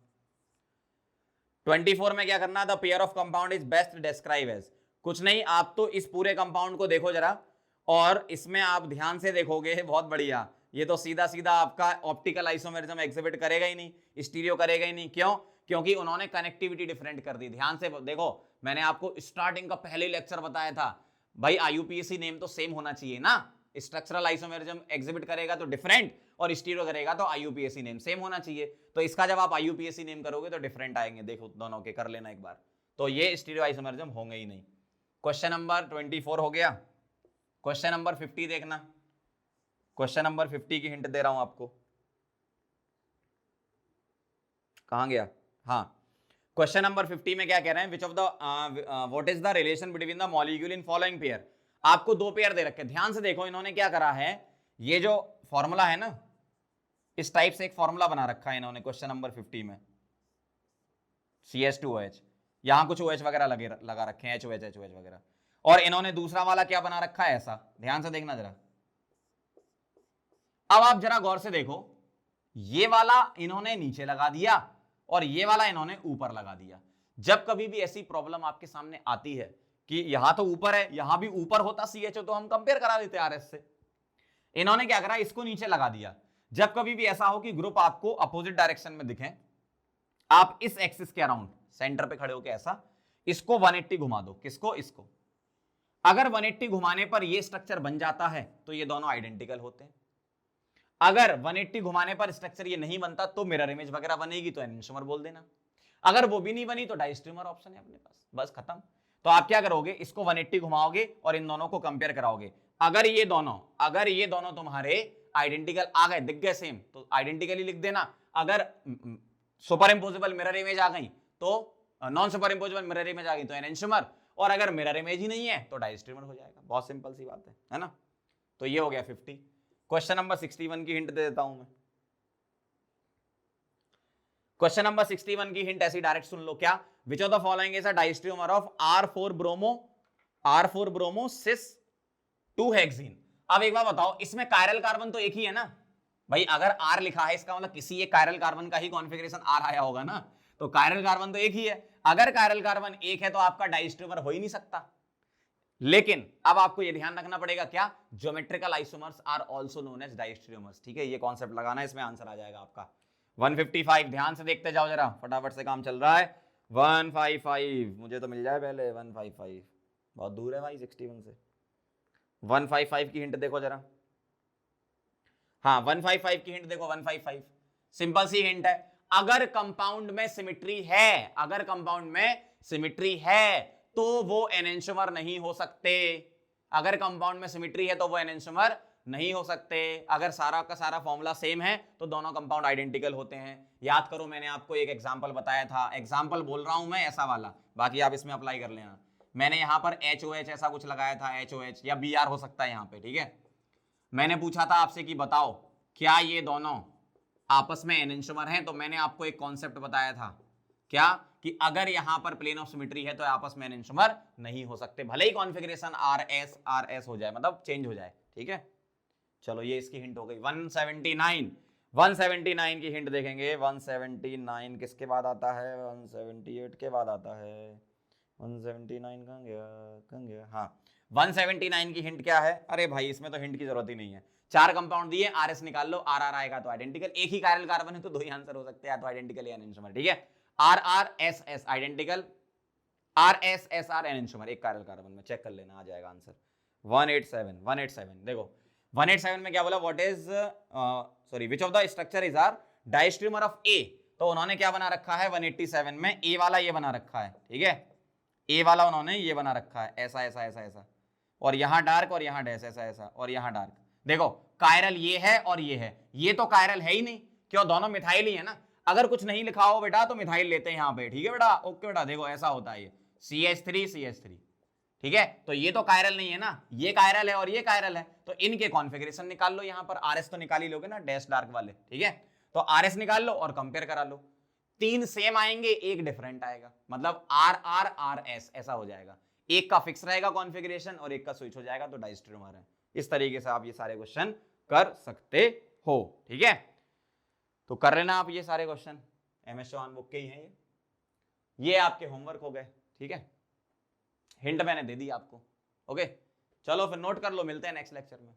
24 में क्या करना, the pair of compound is best describe as. कुछ नहीं, आप तो इस पूरे कंपाउंड को देखो जरा, और इसमें आप ध्यान से देखोगे, बहुत बढ़िया, ये तो सीधा सीधा आपका ऑप्टिकल आइसोमेरिज्म एग्जिबिट करेगा ही नहीं, स्टीरियो करेगा ही नहीं। क्यों, क्योंकि उन्होंने कनेक्टिविटी डिफरेंट कर दी। ध्यान से देखो, मैंने आपको स्टार्टिंग का पहले लेक्चर बताया था भाई, आईयूपीएसी नेम तो सेम होना चाहिए ना। स्ट्रक्चरल आइसोमेरिज्म एग्जिबिट करेगा तो डिफरेंट, और स्टीरियो करेगा तो आईयूपीएसी नेम सेम होना चाहिए। तो इसका जब आप आईयूपीएसी नेम करोगे तो डिफरेंट आएंगे। देखो दोनों के कर लेना एक बार, तो ये स्टीरियो आइसोमेरिज्म होंगे ही नहीं। क्वेश्चन नंबर 24 हो गया। क्वेश्चन नंबर 50 देखना, क्वेश्चन नंबर 50 की हिंट दे रहा हूं आपको। कहां गया, हाँ, क्वेश्चन नंबर 50 में क्या कह रहे हैं, विच of the what is the relation between the molecule in following pair. आपको 2 पेयर दे रखे, ध्यान से देखो, इन्होंने क्या करा है, ये जो फॉर्मूला है ना, इस टाइप से एक फॉर्मूला बना रखा है इन्होंने क्वेश्चन नंबर 50 में, CH2OH, यहां कुछ OH वगैरह लगा रखे हैं, HOH HOH वगैरह, और इन्होंने दूसरा वाला क्या बना रखा है ऐसा, ध्यान से देखना जरा, अब आप जरा गौर से देखो, ये वाला इन्होंने नीचे लगा दिया और ये वाला इन्होंने ऊपर लगा दिया। जब कभी भी ऐसी प्रॉब्लम आपके सामने आती है कि यहां तो ऊपर है, यहां भी ऊपर होता CHO तो हम कंपेयर करा देते RS से। इन्होंने क्या करा, इसको नीचे लगा दिया। जब कभी भी ऐसा हो कि ग्रुप आपको अपोजिट डायरेक्शन में दिखे, आप इस एक्सिस के अराउंड सेंटर पे खड़े होकर ऐसा इसको 180 घुमा दो। किसको? इसको। अगर 180 घुमाने पर ये स्ट्रक्चर बन जाता है तो ये दोनों आइडेंटिकल होते हैं। अगर 180 घुमाने पर स्ट्रक्चर ये नहीं बनता तो मिरर इमेज वगैरह बनेगी तो एनेंटियोमर बोल देना। अगर वो भी नहीं बनी तो डायस्ट्रीमर ऑप्शन है अपने पास, बस खत्म। तो आप क्या करोगे, इसको 180 घुमाओगे और इन दोनों को कंपेयर कराओगे। अगर ये दोनों तुम्हारे आइडेंटिकल आ गए, दिख गए सेम, तो आइडेंटिकली लिख देना। अगर सुपर इंपोजिबल मिरर इमेज आ गई तो non superimposable mirror image आ गई तो एनेंटियोमर, और अगर मिरर इमेज ही नहीं है तो डायस्ट्रीमर हो जाएगा। बहुत सिंपल सी बात है ना। तो ये हो गया 50। क्वेश्चन नंबर 61 की हिंट दे देता हूं मैं। क्वेश्चन नंबर 61 की हिंट ऐसी डायरेक्ट सुन लो, क्या which of the following is a diastereomer of R4 bromo cis 2 hexene. अब एक बार बताओ, इसमें कायरल कार्बन तो एक ही है ना भाई। अगर R लिखा है इसका मतलब किसी एक कायरल कार्बन का ही कॉन्फ़िगरेशन R आया होगा ना, तो कायरल कार्बन तो एक ही है। अगर कायरल कार्बन एक है तो आपका डायस्ट्रीमर हो ही नहीं सकता। लेकिन अब आपको यह ध्यान रखना पड़ेगा, क्या geometrical isomers are also known as diastereomers. ठीक है, ये कॉन्सेप्ट लगाना है, इसमें आंसर आ जाएगा आपका 155। ध्यान से देखते जाओ जरा, फटाफट से काम चल रहा है। 155 मुझे तो मिल जाए पहले। 155 बहुत दूर है भाई 61 से। 155 की हिंट देखो जरा। हाँ 155 की हिंट देखो। 155 सिंपल सी हिंट है। अगर कंपाउंड में सिमिट्री है, तो वो एनेंटियोमर नहीं हो सकते। अगर कंपाउंड में सिमिट्री है तो वो एनेंटियोमर नहीं हो सकते। अगर सारा का सारा फॉर्मूला सेम है तो दोनों कंपाउंड आइडेंटिकल होते हैं। याद करो, मैंने आपको एक एग्जांपल बताया था। एग्जांपल बोल रहा हूं मैं ऐसा वाला, बाकी आप इसमें अप्लाई कर लेना। मैंने यहां पर HOH ऐसा कुछ लगाया था, HOH या BR हो सकता है यहां पे। ठीक है, मैंने पूछा था आपसे कि बताओ क्या ये दोनों आपस में एनेंटियोमर हैं, तो मैंने आपको एक कॉन्सेप्ट बताया था, क्या कि अगर यहां पर प्लेन ऑफ सिमेट्री है तो आपस में एनेंटियोमर नहीं हो सकते, भले ही कॉन्फ़िगरेशन RS हो जाए, मतलब चेंज हो जाए। ठीक है, चलो ये इसकी हिंट हो गई। 179 की हिंट देखेंगे। 179 किसके बाद आता है? 178 के बाद आता है। 179 कहाँ गया? हाँ 179 की हिंट क्या है? अरे भाई इसमें तो हिंट की जरूरत ही नहीं है। 4 कंपाउंड दिए, RS निकाल लो, RR आएगा तो आइडेंटिकल। एक ही कायरल कार्बन है तो 2 ही आंसर हो सकते हैं, या तो आइडेंटिकल या एनेंटियोमर। ठीक है, RRSS आइडेंटिकल, RSSR एनेंटियोमर। एक कायरल कार्बन में चेक कर लेना, आ जाएगा आंसर। 187 देखो 187 में क्या बोला? What is which of the structure is are diastereomer of A। तो उन्होंने क्या बना रखा है 187 में? A वाला ये बना रखा है। ठीक है, A वाला उन्होंने ये बना रखा है, ऐसा ऐसा ऐसा ऐसा, और यहां डार्क और यहां डैश, ऐसा ऐसा और यहां डार्क। देखो कायरल ये है और ये है, ये तो कायरल है ही नहीं, क्यों? दोनों मिथाइल ही है ना। अगर कुछ नहीं लिखा हो बेटा तो मिथाइल लेते हैं यहां पे। ठीक है बेटा, ओके बेटा। देखो ऐसा होता है, ये CH3 ठीक है, तो ये तो कायरल नहीं है ना, ये कायरल है और ये कायरल है, तो इनके कॉन्फ़िगरेशन निकाल लो। यहां पर RS तो निकाल ही लोगे ना, डैश डार्क वाले। ठीक है, तो RS निकाल लो और कंपेयर करा लो। 3 सेम आएंगे, एक डिफरेंट आएगा, मतलब RRRS ऐसा हो जाएगा। एक का फिक्स रहेगा कॉन्फ़िगरेशन और एक का स्विच हो जाएगा, तो डायस्ट्रीमर है। इस तरीके से आप ये सारे क्वेश्चन कर सकते हो। ठीक है, तो कर लेना आप ये सारे क्वेश्चन, MS चौहान बुक के ही हैं ये आपके होमवर्क हो गए। ठीक है, हिंट मैंने दे दी आपको। ओके, चलो फिर नोट कर लो, मिलते हैं नेक्स्ट लेक्चर में।